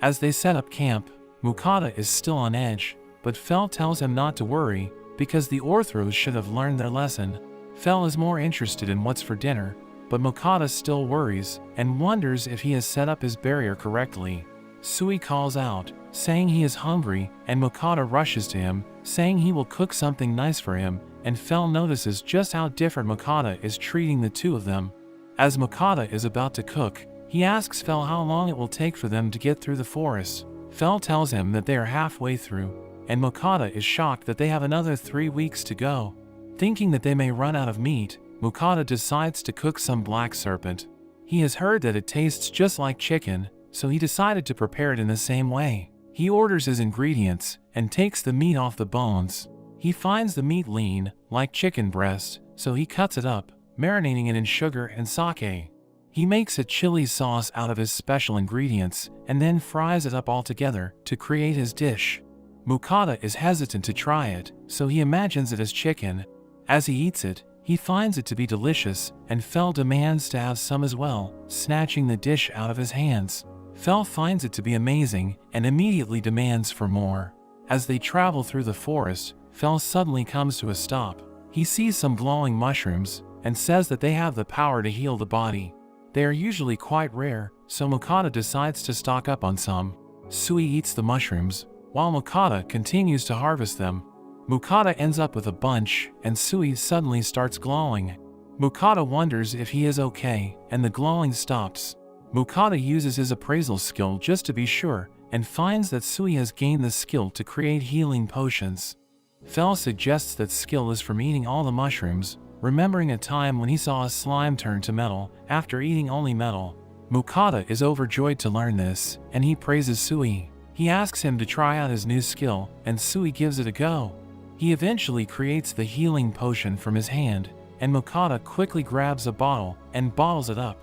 As they set up camp, Mukata is still on edge, but Fel tells him not to worry, because the Orthros should have learned their lesson. Fel is more interested in what's for dinner, but Mukata still worries, and wonders if he has set up his barrier correctly. Sui calls out, saying he is hungry, and Mukata rushes to him, saying he will cook something nice for him, and Fel notices just how different Mokata is treating the two of them. As Mokata is about to cook, he asks Fel how long it will take for them to get through the forest. Fel tells him that they are halfway through, and Mokata is shocked that they have another 3 weeks to go. Thinking that they may run out of meat, Mokata decides to cook some black serpent. He has heard that it tastes just like chicken, so he decided to prepare it in the same way. He orders his ingredients and takes the meat off the bones. He finds the meat lean, like chicken breast, so he cuts it up, marinating it in sugar and sake. He makes a chili sauce out of his special ingredients and then fries it up all together to create his dish. Mokata is hesitant to try it, so he imagines it as chicken. As he eats it, he finds it to be delicious, and Fel demands to have some as well, snatching the dish out of his hands. Fel finds it to be amazing and immediately demands for more. As they travel through the forest, Fel suddenly comes to a stop. He sees some glowing mushrooms and says that they have the power to heal the body. They are usually quite rare, so Mokata decides to stock up on some. Sui eats the mushrooms, while Mokata continues to harvest them. Mokata ends up with a bunch, and Sui suddenly starts glowing. Mokata wonders if he is okay, and the glowing stops. Mokata uses his appraisal skill just to be sure, and finds that Sui has gained the skill to create healing potions. Fel suggests that skill is from eating all the mushrooms, remembering a time when he saw a slime turn to metal after eating only metal. Mokata is overjoyed to learn this, and he praises Sui. He asks him to try out his new skill, and Sui gives it a go. He eventually creates the healing potion from his hand, and Mokata quickly grabs a bottle and bottles it up.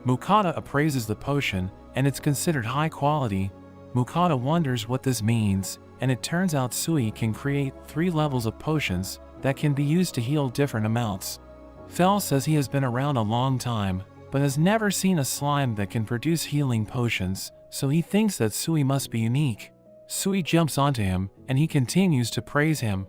Mokata appraises the potion, and it's considered high quality. Mokata wonders what this means, and it turns out Sui can create 3 levels of potions that can be used to heal different amounts. Fel says he has been around a long time, but has never seen a slime that can produce healing potions, so he thinks that Sui must be unique. Sui jumps onto him, and he continues to praise him.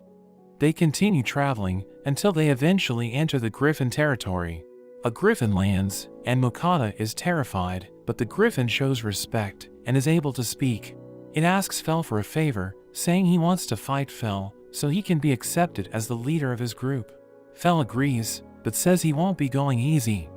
They continue traveling until they eventually enter the griffin territory. A griffin lands, and Mokata is terrified, but the griffin shows respect and is able to speak. It asks Fel for a favor, saying he wants to fight Fel so he can be accepted as the leader of his group. Fel agrees, but says he won't be going easy.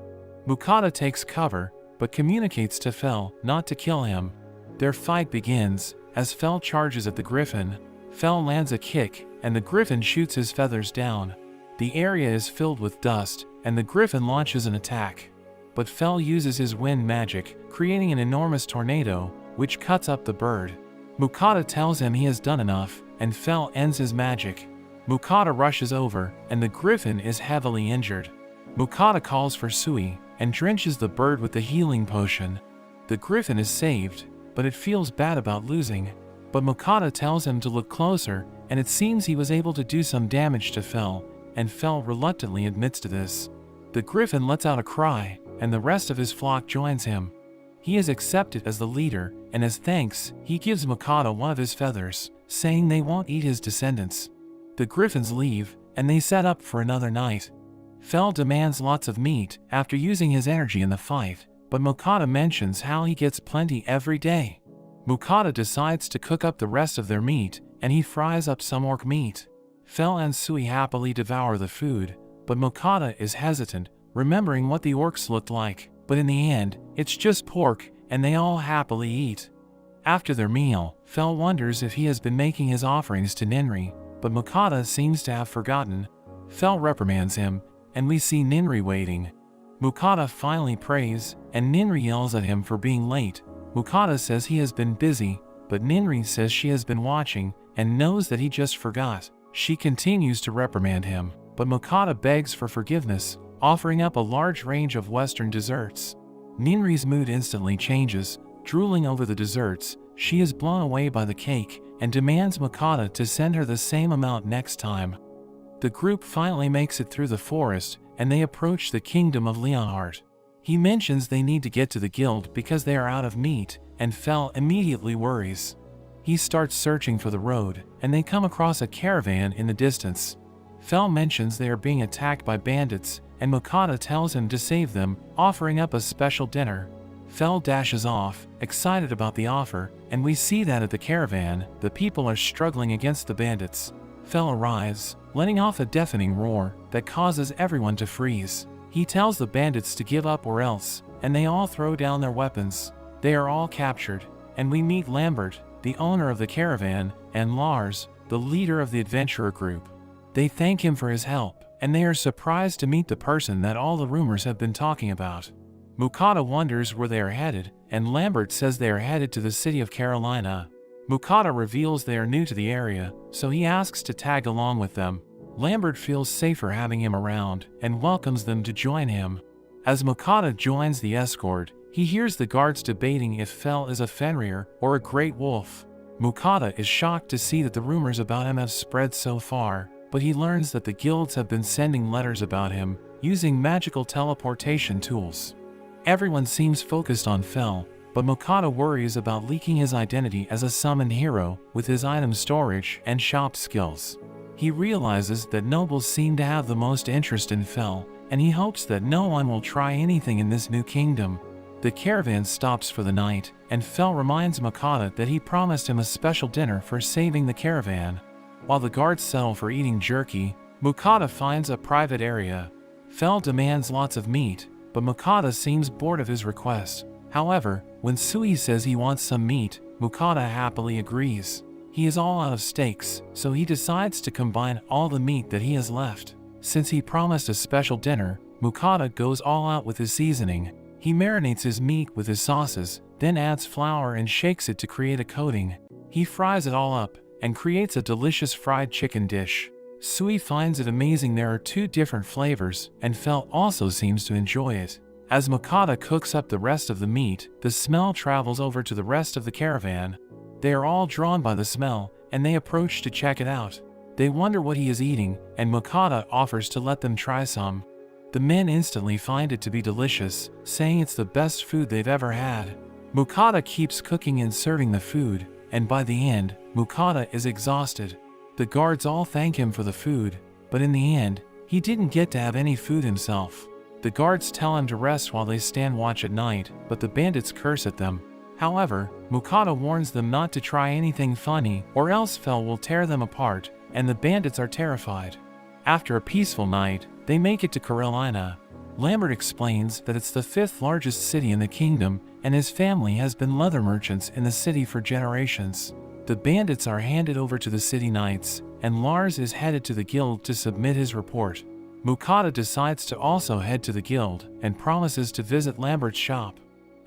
Mokata takes cover, but communicates to Fel not to kill him. Their fight begins as Fel charges at the griffin. Fel lands a kick, and the griffin shoots his feathers down. The area is filled with dust, and the griffin launches an attack. But Fel uses his wind magic, creating an enormous tornado, which cuts up the bird. Mokata tells him he has done enough, and Fel ends his magic. Mokata rushes over, and the griffin is heavily injured. Mokata calls for Sui, and drenches the bird with the healing potion. The griffin is saved, but it feels bad about losing. But Mokata tells him to look closer, and it seems he was able to do some damage to Fel, and Fel reluctantly admits to this. The griffin lets out a cry, and the rest of his flock joins him. He is accepted as the leader, and as thanks, he gives Mokata one of his feathers, saying they won't eat his descendants. The griffins leave, and they set up for another night. Fel demands lots of meat after using his energy in the fight, but Mokata mentions how he gets plenty every day. Mokata decides to cook up the rest of their meat, and he fries up some orc meat. Fel and Sui happily devour the food, but Mokata is hesitant, remembering what the orcs looked like, but in the end, it's just pork, and they all happily eat. After their meal, Fel wonders if he has been making his offerings to Ninri, but Mokata seems to have forgotten. Fel reprimands him, and we see Ninri waiting. Mokata finally prays, and Ninri yells at him for being late. Mokata says he has been busy, but Ninri says she has been watching and knows that he just forgot. She continues to reprimand him, but Mokata begs for forgiveness, offering up a large range of Western desserts. Ninri's mood instantly changes, drooling over the desserts. She is blown away by the cake and demands Mokata to send her the same amount next time. The group finally makes it through the forest, and they approach the kingdom of Leonhardt. He mentions they need to get to the guild because they are out of meat, and Fel immediately worries. He starts searching for the road, and they come across a caravan in the distance. Fel mentions they are being attacked by bandits, and Mokata tells him to save them, offering up a special dinner. Fel dashes off, excited about the offer, and we see that at the caravan, the people are struggling against the bandits. Fel arrives, letting off a deafening roar that causes everyone to freeze. He tells the bandits to give up or else, and they all throw down their weapons. They are all captured, and we meet Lambert, the owner of the caravan, and Lars, the leader of the adventurer group. They thank him for his help, and they are surprised to meet the person that all the rumors have been talking about. Mukata wonders where they are headed, and Lambert says they are headed to the city of Carolina. Mukata reveals they are new to the area, so he asks to tag along with them. Lambert feels safer having him around, and welcomes them to join him. As Mukata joins the escort, he hears the guards debating if Fel is a Fenrir or a great wolf. Mukata is shocked to see that the rumors about him have spread so far, but he learns that the guilds have been sending letters about him, using magical teleportation tools. Everyone seems focused on Fel, but Mukata worries about leaking his identity as a summoned hero with his item storage and shop skills. He realizes that nobles seem to have the most interest in Fel, and he hopes that no one will try anything in this new kingdom. The caravan stops for the night, and Fel reminds Mukata that he promised him a special dinner for saving the caravan. While the guards settle for eating jerky, Mukata finds a private area. Fel demands lots of meat, but Mukata seems bored of his request. However, when Sui says he wants some meat, Mukata happily agrees. He is all out of steaks, so he decides to combine all the meat that he has left. Since he promised a special dinner, Mukata goes all out with his seasoning. He marinates his meat with his sauces, then adds flour and shakes it to create a coating. He fries it all up, and creates a delicious fried chicken dish. Sui finds it amazing there are 2 different flavors, and Fel also seems to enjoy it. As Mukata cooks up the rest of the meat, the smell travels over to the rest of the caravan. They are all drawn by the smell, and they approach to check it out. They wonder what he is eating, and Mukata offers to let them try some. The men instantly find it to be delicious, saying it's the best food they've ever had. Mukata keeps cooking and serving the food, and by the end, Mukata is exhausted. The guards all thank him for the food, but in the end, he didn't get to have any food himself. The guards tell him to rest while they stand watch at night, but the bandits curse at them. However, Mukata warns them not to try anything funny or else Fel will tear them apart, and the bandits are terrified. After a peaceful night, they make it to Carolina. Lambert explains that it's the 5th largest city in the kingdom, and his family has been leather merchants in the city for generations. The bandits are handed over to the city knights, and Lars is headed to the guild to submit his report. Mukata decides to also head to the guild, and promises to visit Lambert's shop.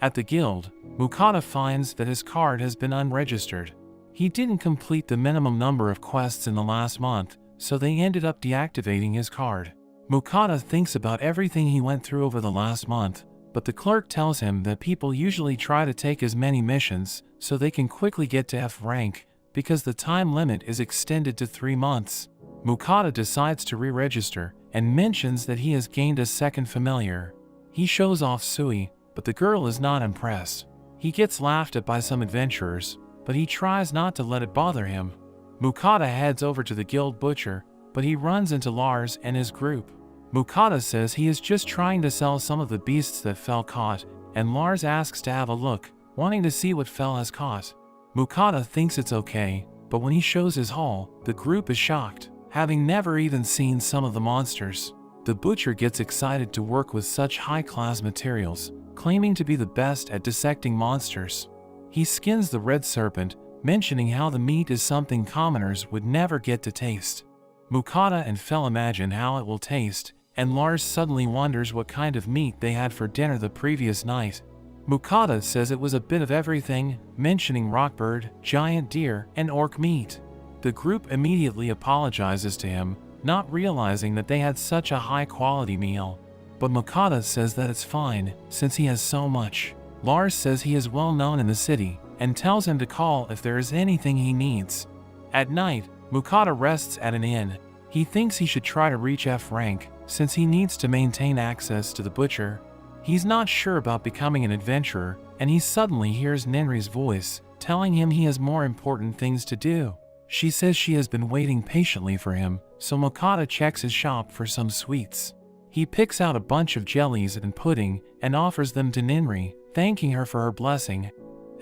At the guild, Mukata finds that his card has been unregistered. He didn't complete the minimum number of quests in the last month, so they ended up deactivating his card. Mukata thinks about everything he went through over the last month, but the clerk tells him that people usually try to take as many missions so they can quickly get to F rank, because the time limit is extended to 3 months. Mukata decides to re-register, and mentions that he has gained a second familiar. He shows off Sui, but the girl is not impressed. He gets laughed at by some adventurers, but he tries not to let it bother him. Mukata heads over to the guild butcher, but he runs into Lars and his group. Mukata says he is just trying to sell some of the beasts that Fel caught, and Lars asks to have a look, wanting to see what Fel has caught. Mukata thinks it's okay, but when he shows his haul, the group is shocked, having never even seen some of the monsters. The butcher gets excited to work with such high-class materials, claiming to be the best at dissecting monsters. He skins the red serpent, mentioning how the meat is something commoners would never get to taste. Mukata and Fel imagine how it will taste, and Lars suddenly wonders what kind of meat they had for dinner the previous night. Mukata says it was a bit of everything, mentioning rockbird, giant deer, and orc meat. The group immediately apologizes to him, not realizing that they had such a high-quality meal. But Mukata says that it's fine, since he has so much. Lars says he is well known in the city, and tells him to call if there is anything he needs. At night, Mukata rests at an inn. He thinks he should try to reach F rank, since he needs to maintain access to the butcher. He's not sure about becoming an adventurer, and he suddenly hears Ninri's voice, telling him he has more important things to do. She says she has been waiting patiently for him, so Mukata checks his shop for some sweets. He picks out a bunch of jellies and pudding, and offers them to Ninri, thanking her for her blessing.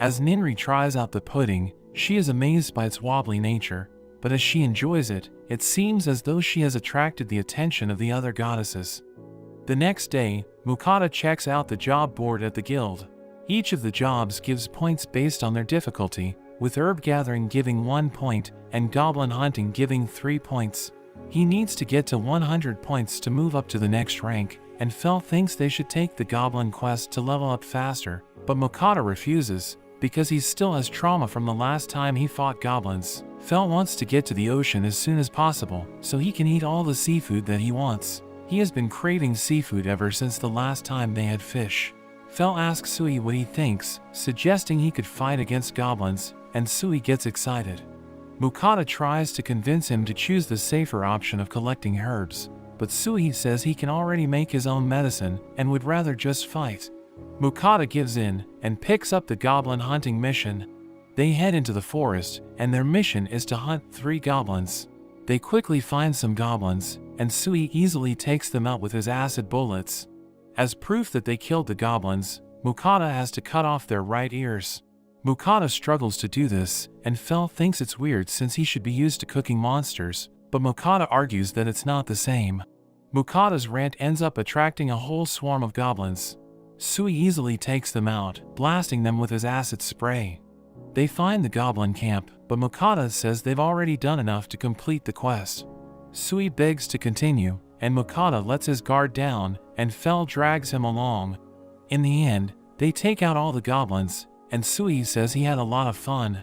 As Ninri tries out the pudding, she is amazed by its wobbly nature. but as she enjoys it, it seems as though she has attracted the attention of the other goddesses. The next day, Mukata checks out the job board at the guild. Each of the jobs gives points based on their difficulty, with herb gathering giving 1 point and goblin hunting giving 3 points. He needs to get to 100 points to move up to the next rank, and Fel thinks they should take the goblin quest to level up faster, but Mukata refuses, because he still has trauma from the last time he fought goblins. Fel wants to get to the ocean as soon as possible, so he can eat all the seafood that he wants. He has been craving seafood ever since the last time they had fish. Fel asks Sui what he thinks, suggesting he could fight against goblins, and Sui gets excited. Mukata tries to convince him to choose the safer option of collecting herbs, but Sui says he can already make his own medicine and would rather just fight. Mukata gives in and picks up the goblin hunting mission. They head into the forest, and their mission is to hunt 3 goblins. They quickly find some goblins, and Sui easily takes them out with his acid bullets. As proof that they killed the goblins, Mukata has to cut off their right ears. Mukata struggles to do this, and Fel thinks it's weird since he should be used to cooking monsters, but Mukata argues that it's not the same. Mukata's rant ends up attracting a whole swarm of goblins. Sui easily takes them out, blasting them with his acid spray. They find the goblin camp, but Mukata says they've already done enough to complete the quest. Sui begs to continue, and Mukata lets his guard down, and Fel drags him along. In the end, they take out all the goblins, and Sui says he had a lot of fun.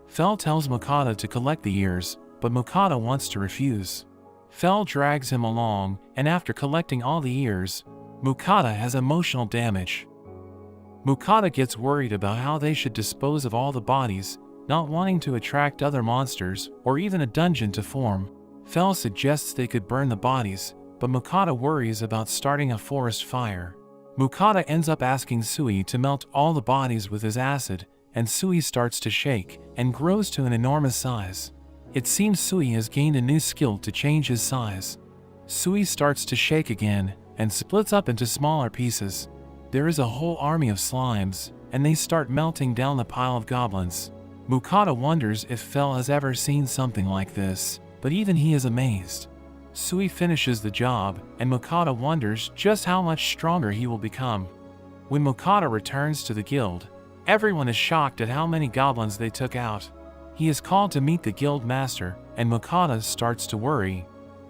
Fel tells Mukata to collect the ears, but Mukata wants to refuse. Fel drags him along, and after collecting all the ears, Mukata has emotional damage. Mukata gets worried about how they should dispose of all the bodies, not wanting to attract other monsters or even a dungeon to form. Fel suggests they could burn the bodies, but Mukata worries about starting a forest fire. Mukata ends up asking Sui to melt all the bodies with his acid, and Sui starts to shake and grows to an enormous size. It seems Sui has gained a new skill to change his size. Sui starts to shake again and splits up into smaller pieces. There is a whole army of slimes, and they start melting down the pile of goblins. Mukata wonders if Fel has ever seen something like this, but even he is amazed. Sui finishes the job, and Mukata wonders just how much stronger he will become. When Mukata returns to the guild, everyone is shocked at how many goblins they took out. He is called to meet the guild master, and Mukata starts to worry.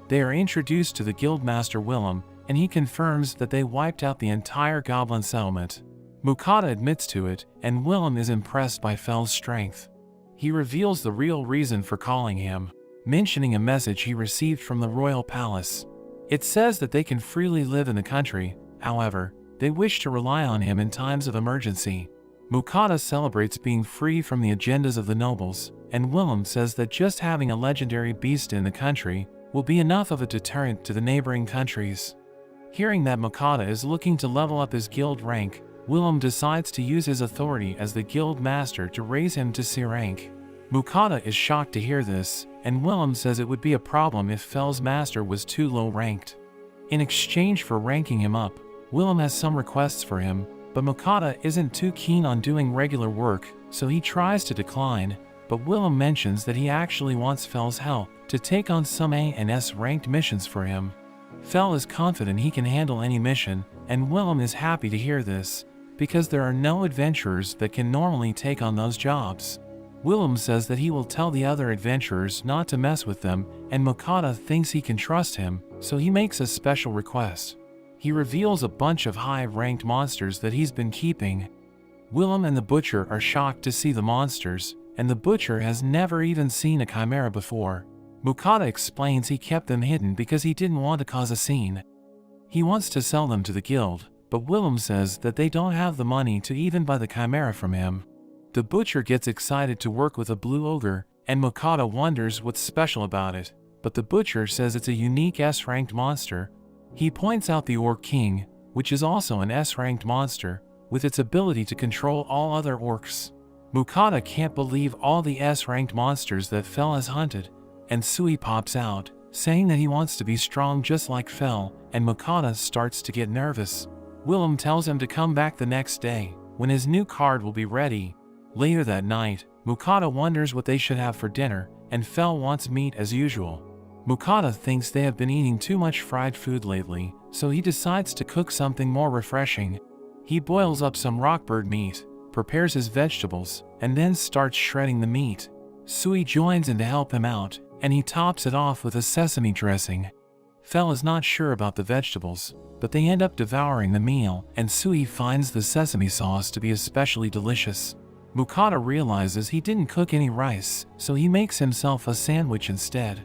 They are introduced to the guild master Willem, and he confirms that they wiped out the entire goblin settlement. Mukata admits to it, and Willem is impressed by Fel's strength. He reveals the real reason for calling him, mentioning a message he received from the royal palace. It says that they can freely live in the country, however, they wish to rely on him in times of emergency. Mukata celebrates being free from the agendas of the nobles, and Willem says that just having a legendary beast in the country will be enough of a deterrent to the neighboring countries. Hearing that Mukata is looking to level up his guild rank, Willem decides to use his authority as the guild master to raise him to C rank. Mukata is shocked to hear this, and Willem says it would be a problem if Fel's master was too low ranked. In exchange for ranking him up, Willem has some requests for him, but Mukata isn't too keen on doing regular work, so he tries to decline, but Willem mentions that he actually wants Fel's help to take on some A and S ranked missions for him. Fel is confident he can handle any mission, and Willem is happy to hear this, because there are no adventurers that can normally take on those jobs. Willem says that he will tell the other adventurers not to mess with them, and Mukata thinks he can trust him, so he makes a special request. He reveals a bunch of high-ranked monsters that he's been keeping. Willem and the butcher are shocked to see the monsters, and the butcher has never even seen a chimera before. Mukata explains he kept them hidden because he didn't want to cause a scene. He wants to sell them to the guild, but Willem says that they don't have the money to even buy the chimera from him. The butcher gets excited to work with a blue ogre, and Mukata wonders what's special about it, but the butcher says it's a unique S-ranked monster. He points out the Orc King, which is also an S-ranked monster, with its ability to control all other orcs. Mukata can't believe all the S-ranked monsters that Fel has hunted, and Sui pops out, saying that he wants to be strong just like Fel, and Mukata starts to get nervous. Willem tells him to come back the next day, when his new card will be ready. Later that night, Mukata wonders what they should have for dinner, and Fel wants meat as usual. Mukata thinks they have been eating too much fried food lately, so he decides to cook something more refreshing. He boils up some rockbird meat, prepares his vegetables, and then starts shredding the meat. Sui joins in to help him out, and he tops it off with a sesame dressing. Fel is not sure about the vegetables, but they end up devouring the meal, and Sui finds the sesame sauce to be especially delicious. Mukata realizes he didn't cook any rice, so he makes himself a sandwich instead.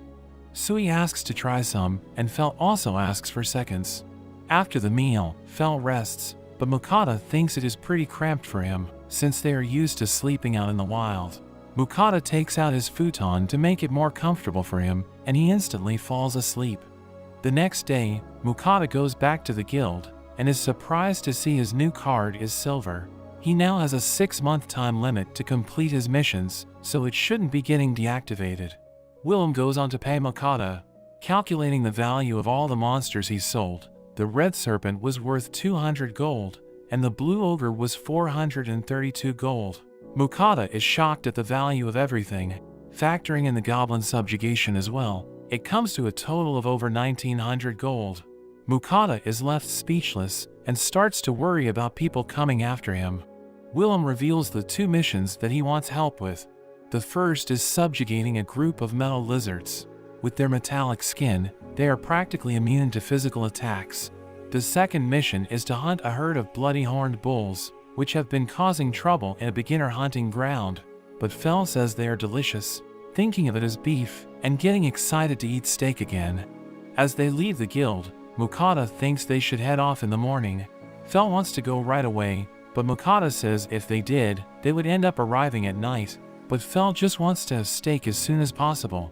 Sui asks to try some, and Fel also asks for seconds. After the meal, Fel rests, but Mukata thinks it is pretty cramped for him, since they are used to sleeping out in the wild. Mukata takes out his futon to make it more comfortable for him, and he instantly falls asleep. The next day, Mukata goes back to the guild, and is surprised to see his new card is silver. He now has a 6-month time limit to complete his missions, so it shouldn't be getting deactivated. Willem goes on to pay Mukata. Calculating the value of all the monsters he sold, the red serpent was worth 200 gold, and the blue ogre was 432 gold. Mukata is shocked at the value of everything. Factoring in the goblin subjugation as well, it comes to a total of over 1900 gold. Mukata is left speechless and starts to worry about people coming after him. Willem reveals the 2 missions that he wants help with. The first is subjugating a group of metal lizards. With their metallic skin, they are practically immune to physical attacks. The second mission is to hunt a herd of bloody horned bulls, which have been causing trouble in a beginner hunting ground. But Fel says they are delicious, thinking of it as beef, and getting excited to eat steak again. As they leave the guild, Mukata thinks they should head off in the morning. Fel wants to go right away, but Mukata says if they did, they would end up arriving at night. But Fel just wants to have steak as soon as possible.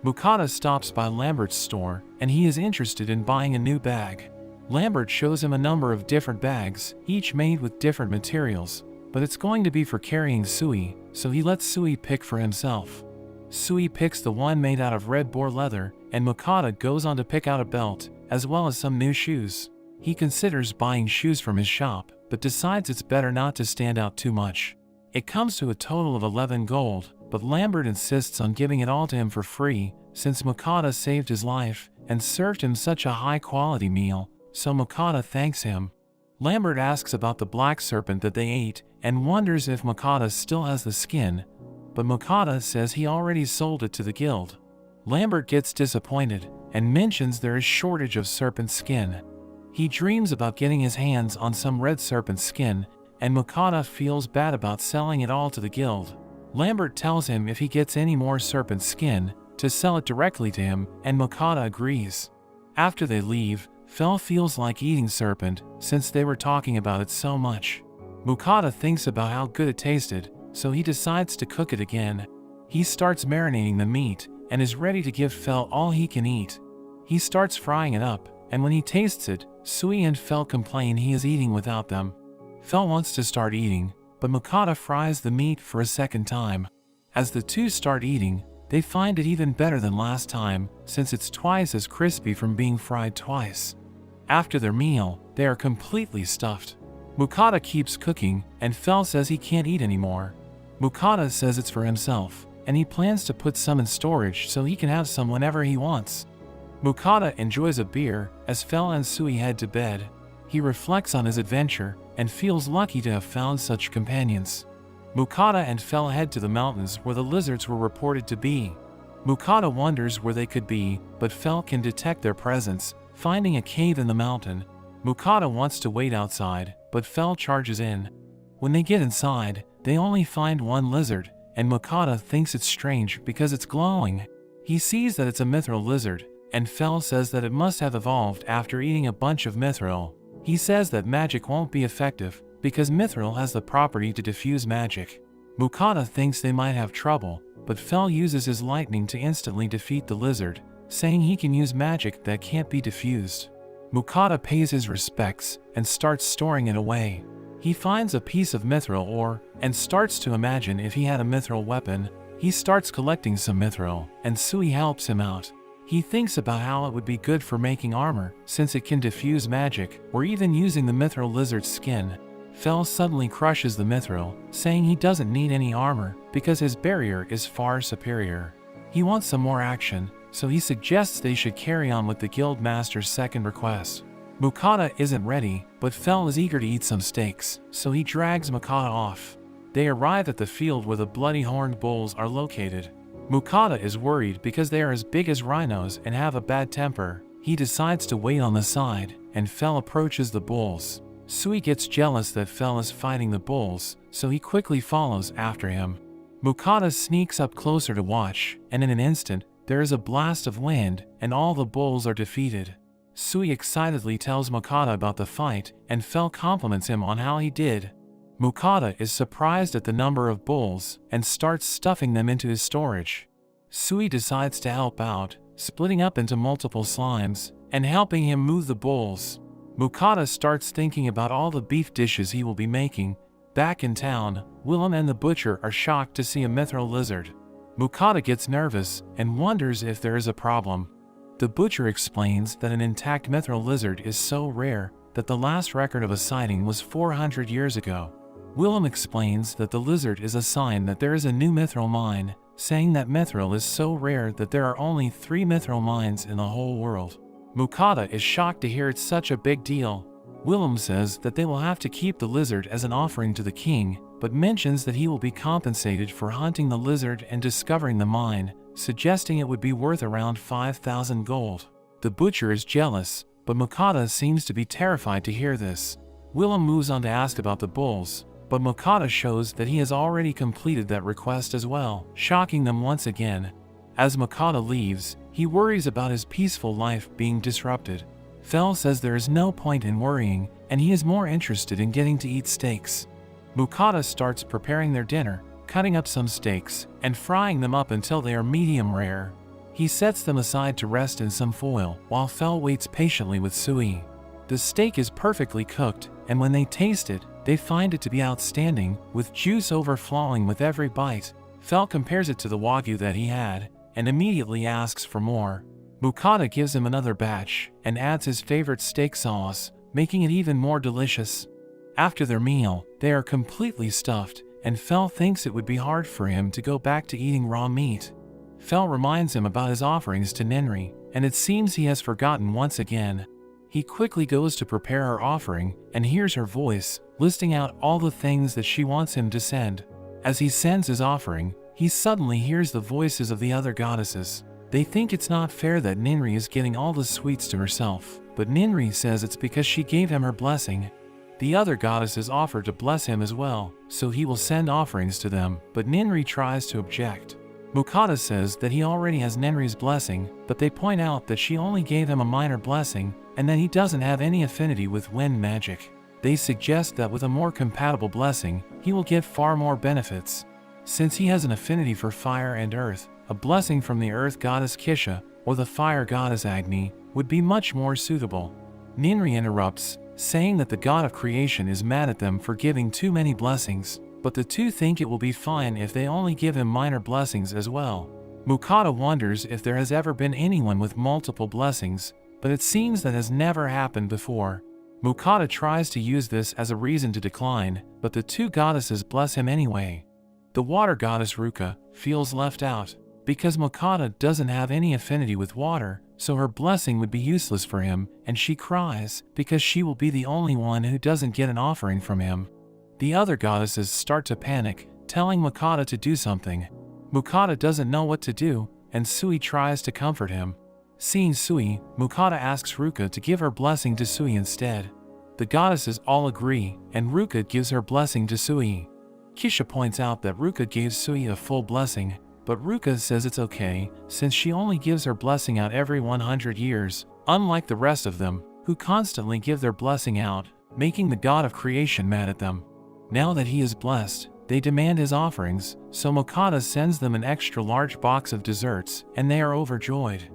Mukata stops by Lambert's store, and he is interested in buying a new bag. Lambert shows him a number of different bags, each made with different materials, but it's going to be for carrying Sui, so he lets Sui pick for himself. Sui picks the one made out of red boar leather, and Mukata goes on to pick out a belt, as well as some new shoes. He considers buying shoes from his shop, but decides it's better not to stand out too much. It comes to a total of 11 gold, but Lambert insists on giving it all to him for free, since Mukata saved his life and served him such a high-quality meal, so Mukata thanks him. Lambert asks about the black serpent that they ate and wonders if Mukata still has the skin, but Mukata says he already sold it to the guild. Lambert gets disappointed and mentions there is shortage of serpent skin. He dreams about getting his hands on some red serpent skin, and Mukata feels bad about selling it all to the guild. Lambert tells him if he gets any more serpent skin, to sell it directly to him, and Mukata agrees. After they leave, Fel feels like eating serpent, since they were talking about it so much. Mukata thinks about how good it tasted, so he decides to cook it again. He starts marinating the meat, and is ready to give Fel all he can eat. He starts frying it up, and when he tastes it, Sui and Fel complain he is eating without them. Fel wants to start eating, but Mukata fries the meat for a second time. As the two start eating, they find it even better than last time, since it's twice as crispy from being fried twice. After their meal, they are completely stuffed. Mukata keeps cooking, and Fel says he can't eat anymore. Mukata says it's for himself, and he plans to put some in storage so he can have some whenever he wants. Mukata enjoys a beer as Fel and Sui head to bed. He reflects on his adventure and feels lucky to have found such companions. Mukata and Fel head to the mountains where the lizards were reported to be. Mukata wonders where they could be, but Fel can detect their presence, finding a cave in the mountain. Mukata wants to wait outside, but Fel charges in. When they get inside, they only find one lizard, and Mukata thinks it's strange because it's glowing. He sees that it's a mithril lizard, and Fel says that it must have evolved after eating a bunch of mithril. He says that magic won't be effective, because mithril has the property to diffuse magic. Mukata thinks they might have trouble, but Fel uses his lightning to instantly defeat the lizard, saying he can use magic that can't be diffused. Mukata pays his respects and starts storing it away. He finds a piece of mithril ore and starts to imagine if he had a mithril weapon. He starts collecting some mithril, and Sui helps him out. He thinks about how it would be good for making armor, since it can diffuse magic, or even using the mithril lizard's skin. Fel suddenly crushes the mithril, saying he doesn't need any armor because his barrier is far superior. He wants some more action, so he suggests they should carry on with the guild master's second request. Mukata isn't ready, but Fel is eager to eat some steaks, so he drags Mukata off. They arrive at the field where the bloody horned bulls are located. Mukata is worried because they are as big as rhinos and have a bad temper. He decides to wait on the side, and Fel approaches the bulls. Sui gets jealous that Fel is fighting the bulls, so he quickly follows after him. Mukata sneaks up closer to watch, and in an instant, there is a blast of wind, and all the bulls are defeated. Sui excitedly tells Mukata about the fight, and Fel compliments him on how he did. Mukata is surprised at the number of bulls, and starts stuffing them into his storage. Sui decides to help out, splitting up into multiple slimes, and helping him move the bulls. Mukata starts thinking about all the beef dishes he will be making. Back in town, Willem and the butcher are shocked to see a mithril lizard. Mukata gets nervous and wonders if there is a problem. The butcher explains that an intact mithril lizard is so rare that the last record of a sighting was 400 years ago. Willem explains that the lizard is a sign that there is a new mithril mine, saying that mithril is so rare that there are only 3 mithril mines in the whole world. Mukata is shocked to hear it's such a big deal. Willem says that they will have to keep the lizard as an offering to the king, but mentions that he will be compensated for hunting the lizard and discovering the mine, suggesting it would be worth around 5,000 gold. The butcher is jealous, but Mukata seems to be terrified to hear this. Willem moves on to ask about the bulls, but Mukata shows that he has already completed that request as well, shocking them once again. As Mukata leaves, he worries about his peaceful life being disrupted. Fel says there is no point in worrying, and he is more interested in getting to eat steaks. Mukata starts preparing their dinner, cutting up some steaks, and frying them up until they are medium rare. He sets them aside to rest in some foil, while Fel waits patiently with Sui. The steak is perfectly cooked, and when they taste it, they find it to be outstanding, with juice overflowing with every bite. Fel compares it to the wagyu that he had, and immediately asks for more. Mukata gives him another batch, and adds his favorite steak sauce, making it even more delicious. After their meal, they are completely stuffed, and Fel thinks it would be hard for him to go back to eating raw meat. Fel reminds him about his offerings to Ninri, and it seems he has forgotten once again. He quickly goes to prepare her offering, and hears her voice, listing out all the things that she wants him to send. As he sends his offering, he suddenly hears the voices of the other goddesses. They think it's not fair that Ninri is getting all the sweets to herself, but Ninri says it's because she gave him her blessing. The other goddesses offer to bless him as well, so he will send offerings to them, but Ninri tries to object. Mukata says that he already has Ninri's blessing, but they point out that she only gave him a minor blessing, and that he doesn't have any affinity with wind magic. They suggest that with a more compatible blessing, he will get far more benefits. Since he has an affinity for fire and earth, a blessing from the earth goddess Kisha or the fire goddess Agni would be much more suitable. Ninri interrupts, saying that the god of creation is mad at them for giving too many blessings, but the two think it will be fine if they only give him minor blessings as well. Mukata wonders if there has ever been anyone with multiple blessings, but it seems that has never happened before. Mukata tries to use this as a reason to decline, but the two goddesses bless him anyway. The water goddess Ruka feels left out, because Mukata doesn't have any affinity with water, so her blessing would be useless for him, and she cries because she will be the only one who doesn't get an offering from him. The other goddesses start to panic, telling Mukata to do something. Mukata doesn't know what to do, and Sui tries to comfort him. Seeing Sui, Mukata asks Ruka to give her blessing to Sui instead. The goddesses all agree, and Ruka gives her blessing to Sui. Kisha points out that Ruka gave Sui a full blessing, but Ruka says it's okay, since she only gives her blessing out every 100 years, unlike the rest of them, who constantly give their blessing out, making the god of creation mad at them. Now that he is blessed, they demand his offerings, so Mukata sends them an extra large box of desserts, and they are overjoyed.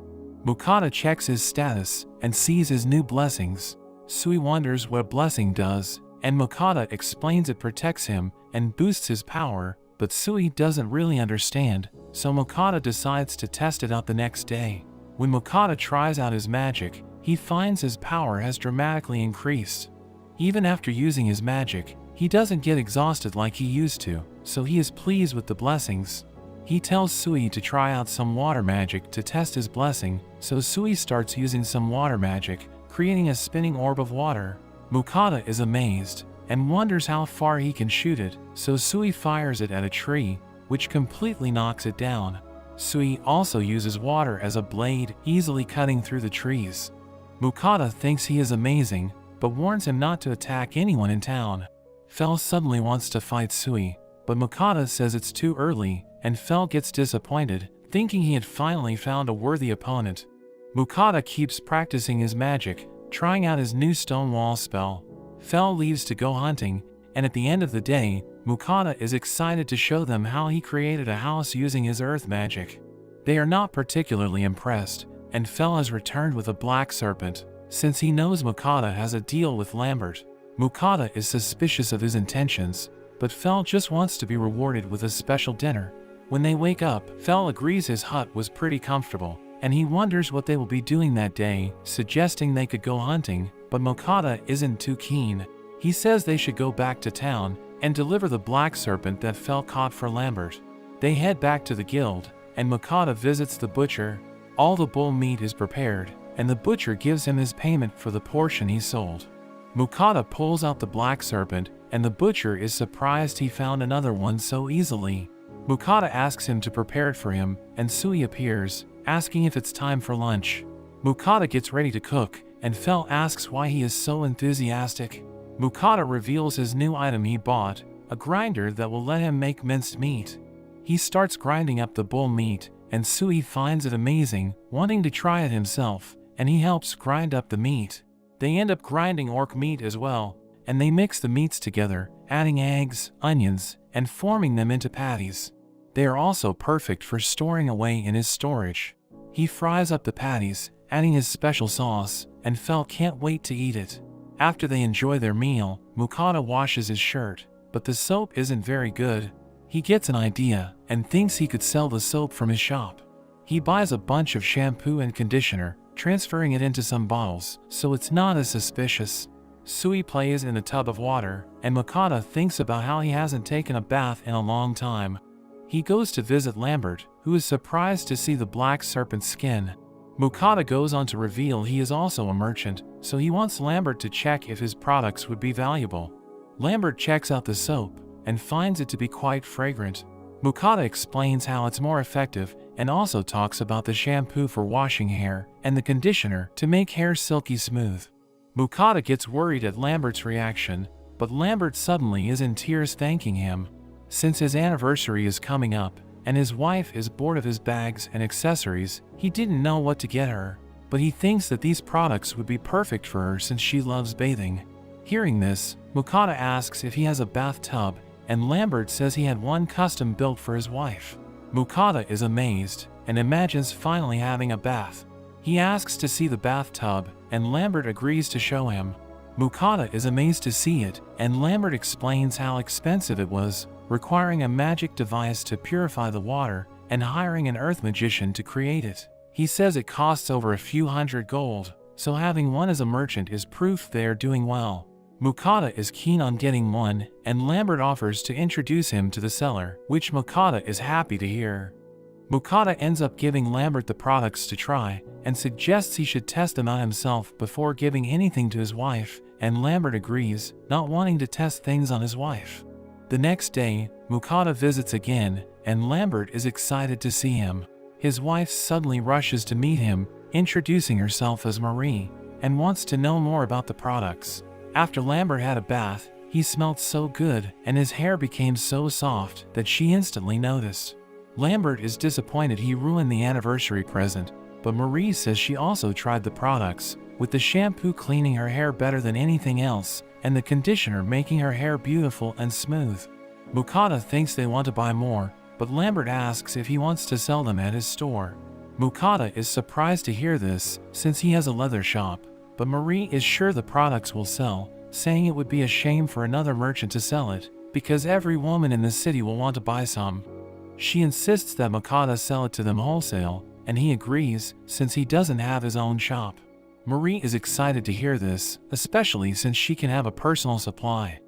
Mukata checks his status, and sees his new blessings. Sui wonders what a blessing does, and Mukata explains it protects him and boosts his power, but Sui doesn't really understand, so Mukata decides to test it out the next day. When Mukata tries out his magic, he finds his power has dramatically increased. Even after using his magic, he doesn't get exhausted like he used to, so he is pleased with the blessings. He tells Sui to try out some water magic to test his blessing, so Sui starts using some water magic, creating a spinning orb of water. Mukata is amazed and wonders how far he can shoot it, so Sui fires it at a tree, which completely knocks it down. Sui also uses water as a blade, easily cutting through the trees. Mukata thinks he is amazing, but warns him not to attack anyone in town. Fel suddenly wants to fight Sui, but Mukata says it's too early, and Fel gets disappointed, thinking he had finally found a worthy opponent. Mukata keeps practicing his magic, trying out his new stone wall spell. Fel leaves to go hunting, and at the end of the day, Mukata is excited to show them how he created a house using his earth magic. They are not particularly impressed, and Fel has returned with a black serpent, since he knows Mukata has a deal with Lambert. Mukata is suspicious of his intentions, but Fel just wants to be rewarded with a special dinner. When they wake up, Fel agrees his hut was pretty comfortable, and he wonders what they will be doing that day, suggesting they could go hunting, but Mukata isn't too keen. He says they should go back to town and deliver the black serpent that Fel caught for Lambert. They head back to the guild, and Mukata visits the butcher. All the bull meat is prepared, and the butcher gives him his payment for the portion he sold. Mukata pulls out the black serpent, and the butcher is surprised he found another one so easily. Mukata asks him to prepare it for him, and Sui appears, asking if it's time for lunch. Mukata gets ready to cook, and Fel asks why he is so enthusiastic. Mukata reveals his new item he bought, a grinder that will let him make minced meat. He starts grinding up the bull meat, and Sui finds it amazing, wanting to try it himself, and he helps grind up the meat. They end up grinding orc meat as well, and they mix the meats together, adding eggs, onions, and forming them into patties. They are also perfect for storing away in his storage. He fries up the patties, adding his special sauce, and Fel can't wait to eat it. After they enjoy their meal, Mukata washes his shirt, but the soap isn't very good. He gets an idea, and thinks he could sell the soap from his shop. He buys a bunch of shampoo and conditioner, transferring it into some bottles, so it's not as suspicious. Sui plays in a tub of water, and Mukata thinks about how he hasn't taken a bath in a long time. He goes to visit Lambert, who is surprised to see the black serpent's skin. Mukata goes on to reveal he is also a merchant, so he wants Lambert to check if his products would be valuable. Lambert checks out the soap, and finds it to be quite fragrant. Mukata explains how it's more effective, and also talks about the shampoo for washing hair, and the conditioner to make hair silky smooth. Mukata gets worried at Lambert's reaction, but Lambert suddenly is in tears thanking him. Since his anniversary is coming up, and his wife is bored of his bags and accessories, he didn't know what to get her, but he thinks that these products would be perfect for her since she loves bathing. Hearing this, Mukata asks if he has a bathtub, and Lambert says he had one custom built for his wife. Mukata is amazed, and imagines finally having a bath. He asks to see the bathtub, and Lambert agrees to show him. Mukata is amazed to see it, and Lambert explains how expensive it was, requiring a magic device to purify the water, and hiring an earth magician to create it. He says it costs over a few hundred gold, so having one as a merchant is proof they are doing well. Mukata is keen on getting one, and Lambert offers to introduce him to the seller, which Mukata is happy to hear. Mukata ends up giving Lambert the products to try, and suggests he should test them out himself before giving anything to his wife, and Lambert agrees, not wanting to test things on his wife. The next day, Mukata visits again, and Lambert is excited to see him. His wife suddenly rushes to meet him, introducing herself as Marie, and wants to know more about the products. After Lambert had a bath, he smelled so good, and his hair became so soft that she instantly noticed. Lambert is disappointed he ruined the anniversary present, but Marie says she also tried the products, with the shampoo cleaning her hair better than anything else, and the conditioner making her hair beautiful and smooth. Mukata thinks they want to buy more, but Lambert asks if he wants to sell them at his store. Mukata is surprised to hear this, since he has a leather shop, but Marie is sure the products will sell, saying it would be a shame for another merchant to sell it, because every woman in the city will want to buy some. She insists that Mukata sell it to them wholesale, and he agrees, since he doesn't have his own shop. Marie is excited to hear this, especially since she can have a personal supply.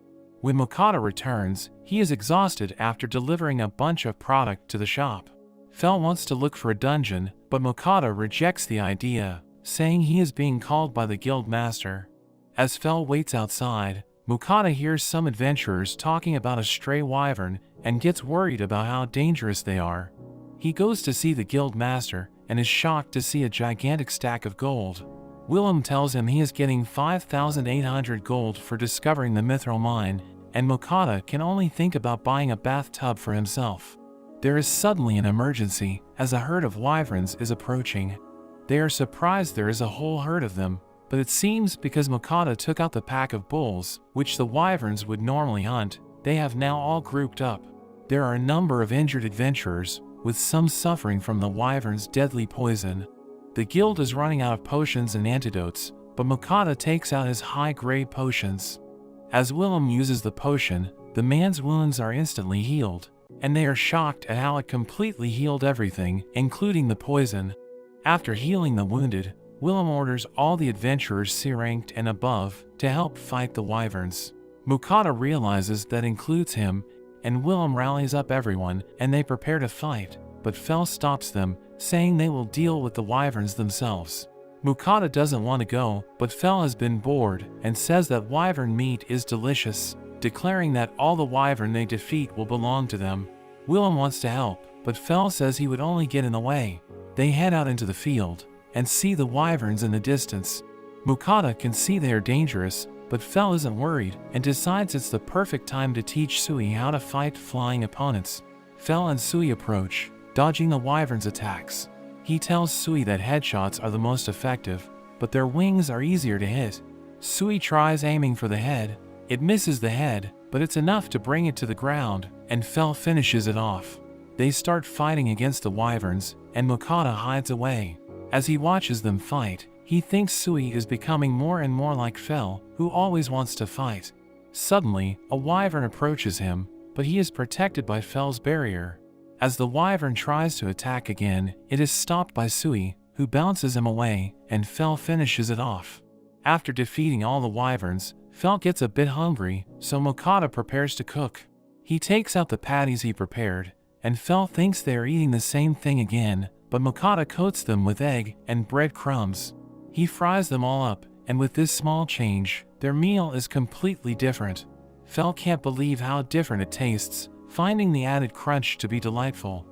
When Mokata returns, he is exhausted after delivering a bunch of product to the shop. Fel wants to look for a dungeon, but Mokata rejects the idea, saying he is being called by the guild master. As Fel waits outside, Mokata hears some adventurers talking about a stray wyvern and gets worried about how dangerous they are. He goes to see the guild master and is shocked to see a gigantic stack of gold. Willem tells him he is getting 5,800 gold for discovering the mithril mine, and Mokata can only think about buying a bathtub for himself. There is suddenly an emergency as a herd of wyverns is approaching. They are surprised there is a whole herd of them, but it seems because Mokata took out the pack of bulls, which the wyverns would normally hunt, they have now all grouped up. There are a number of injured adventurers, with some suffering from the wyvern's deadly poison. The guild is running out of potions and antidotes, but Mokata takes out his high-grade potions. As Willem uses the potion, the man's wounds are instantly healed, and they are shocked at how it completely healed everything, including the poison. After healing the wounded, Willem orders all the adventurers C-ranked and above to help fight the wyverns. Mokata realizes that includes him, and Willem rallies up everyone and they prepare to fight, but Fel stops them, saying they will deal with the wyverns themselves. Mokata doesn't want to go, but Fel has been bored and says that wyvern meat is delicious, declaring that all the wyvern they defeat will belong to them. Willem wants to help, but Fel says he would only get in the way. They head out into the field and see the wyverns in the distance. Mokata can see they are dangerous, but Fel isn't worried and decides it's the perfect time to teach Sui how to fight flying opponents. Fel and Sui approach, dodging the wyvern's attacks. He tells Sui that headshots are the most effective, but their wings are easier to hit. Sui tries aiming for the head. It misses the head, but it's enough to bring it to the ground, and Fel finishes it off. They start fighting against the wyverns, and Mokata hides away. As he watches them fight, he thinks Sui is becoming more and more like Fel, who always wants to fight. Suddenly, a wyvern approaches him, but he is protected by Fel's barrier. As the wyvern tries to attack again, it is stopped by Sui, who bounces him away, and Fel finishes it off. After defeating all the wyverns, Fel gets a bit hungry, so Mokata prepares to cook. He takes out the patties he prepared, and Fel thinks they are eating the same thing again, but Mokata coats them with egg and bread crumbs. He fries them all up, and with this small change, their meal is completely different. Fel can't believe how different it tastes, finding the added crunch to be delightful.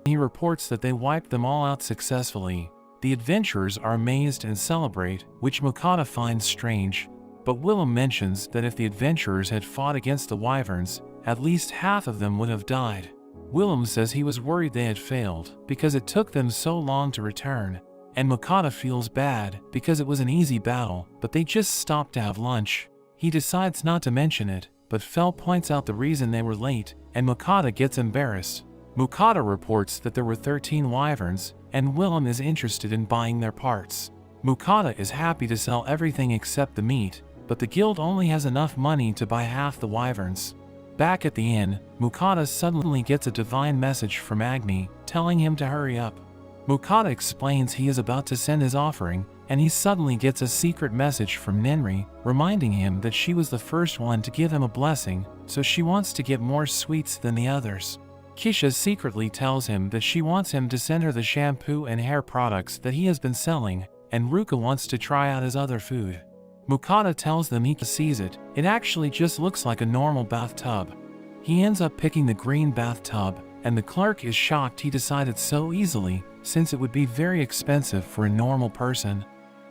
He reports that they wiped them all out successfully. The adventurers are amazed and celebrate, which Mokata finds strange, but Willem mentions that if the adventurers had fought against the wyverns, at least half of them would have died. Willem says he was worried they had failed because it took them so long to return, and Mokata feels bad because it was an easy battle, but they just stopped to have lunch. He decides not to mention it, but Fel points out the reason they were late, and Mokata gets embarrassed. Mokata reports that there were 13 wyverns, and Willem is interested in buying their parts. Mokata is happy to sell everything except the meat, but the guild only has enough money to buy half the wyverns. Back at the inn, Mokata suddenly gets a divine message from Agni, telling him to hurry up. Mokata explains he is about to send his offering, and he suddenly gets a secret message from Nenri, reminding him that she was the first one to give him a blessing, so she wants to get more sweets than the others. Kisha secretly tells him that she wants him to send her the shampoo and hair products that he has been selling, and Ruka wants to try out his other food. Mokata tells them he sees it. It actually just looks like a normal bathtub. He ends up picking the green bathtub, and the clerk is shocked he decided so easily, since it would be very expensive for a normal person.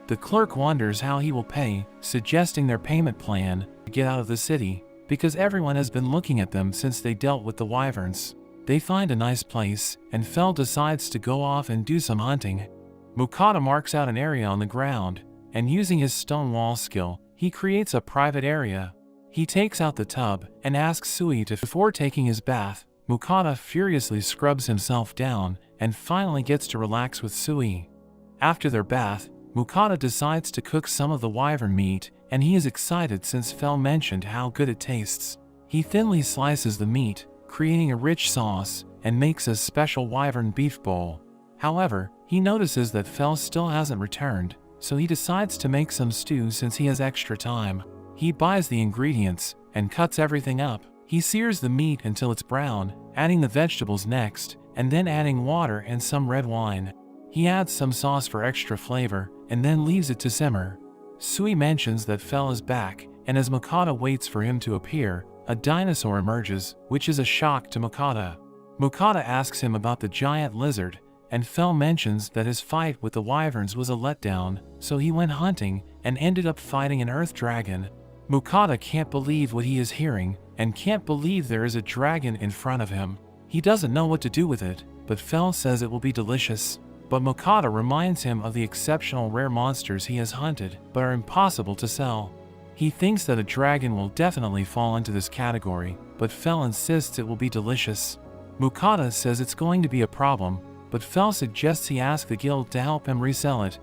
The clerk wonders how he will pay, suggesting their payment plan to get out of the city, because everyone has been looking at them since they dealt with the wyverns. They find a nice place, and Fel decides to go off and do some hunting. Mokata marks out an area on the ground, and using his stone wall skill, he creates a private area. He takes out the tub and asks Sui to before taking his bath. Mokata furiously scrubs himself down and finally gets to relax with Sui. After their bath, Mokata decides to cook some of the wyvern meat, and he is excited since Fel mentioned how good it tastes. He thinly slices the meat, creating a rich sauce, and makes a special wyvern beef bowl. However, he notices that Fel still hasn't returned, so he decides to make some stew since he has extra time. He He buys the ingredients and cuts everything up. He sears the meat until it's brown, adding the vegetables next, and then adding water and some red wine. He adds some sauce for extra flavor, and then leaves it to simmer. Sui mentions that Fel is back, and as Mokata waits for him to appear, a dinosaur emerges, which is a shock to Mokata. Mokata asks him about the giant lizard, and Fel mentions that his fight with the wyverns was a letdown, so he went hunting and ended up fighting an earth dragon. Mokata can't believe what he is hearing, and can't believe there is a dragon in front of him. He doesn't know what to do with it, but Fel says it will be delicious. But Mokata reminds him of the exceptional rare monsters he has hunted, but are impossible to sell. He thinks that a dragon will definitely fall into this category, but Fel insists it will be delicious. Mokata says it's going to be a problem, but Fel suggests he ask the guild to help him resell it,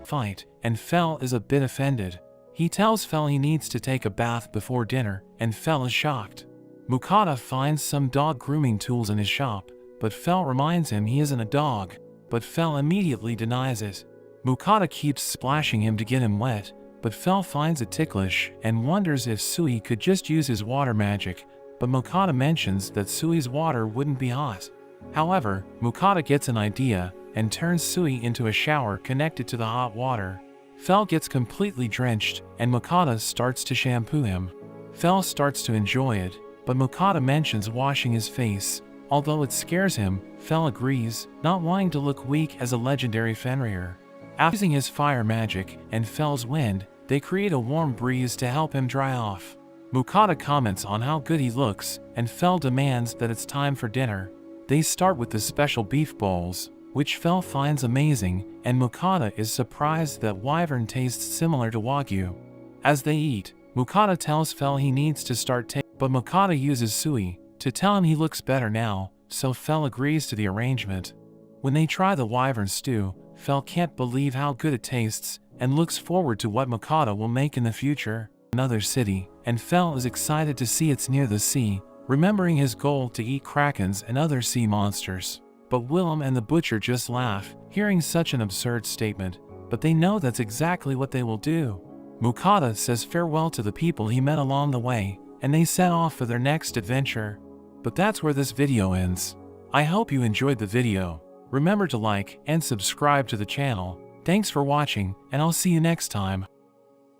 and Fel is a bit offended. He tells Fel he needs to take a bath before dinner, and Fel is shocked. Mokata finds some dog grooming tools in his shop, but Fel reminds him he isn't a dog, but Fel immediately denies it. Mokata keeps splashing him to get him wet, but Fel finds it ticklish and wonders if Sui could just use his water magic, but Mokata mentions that Sui's water wouldn't be hot. However, Mokata gets an idea and turns Sui into a shower connected to the hot water. Fel gets completely drenched, and Mokata starts to shampoo him. Fel starts to enjoy it, but Mokata mentions washing his face. Although it scares him, Fel agrees, not wanting to look weak as a legendary Fenrir. After using his fire magic and Fel's wind, they create a warm breeze to help him dry off. Mokata comments on how good he looks, and Fel demands that it's time for dinner. They start with the special beef bowls, which Fel finds amazing, and Mokata is surprised that wyvern tastes similar to Wagyu. As they eat, Mokata tells Fel he needs to start taking, but Mokata uses Sui to tell him he looks better now, so Fel agrees to the arrangement. When they try the wyvern stew, Fel can't believe how good it tastes, and looks forward to what Mokata will make in the future. Another city, and Fel is excited to see it's near the sea, remembering his goal to eat krakens and other sea monsters. But Willem and the butcher just laugh, hearing such an absurd statement, but they know that's exactly what they will do. Mokata says farewell to the people he met along the way, and they set off for their next adventure. But that's where this video ends. I hope you enjoyed the video. Remember to like and subscribe to the channel. Thanks for watching, and I'll see you next time.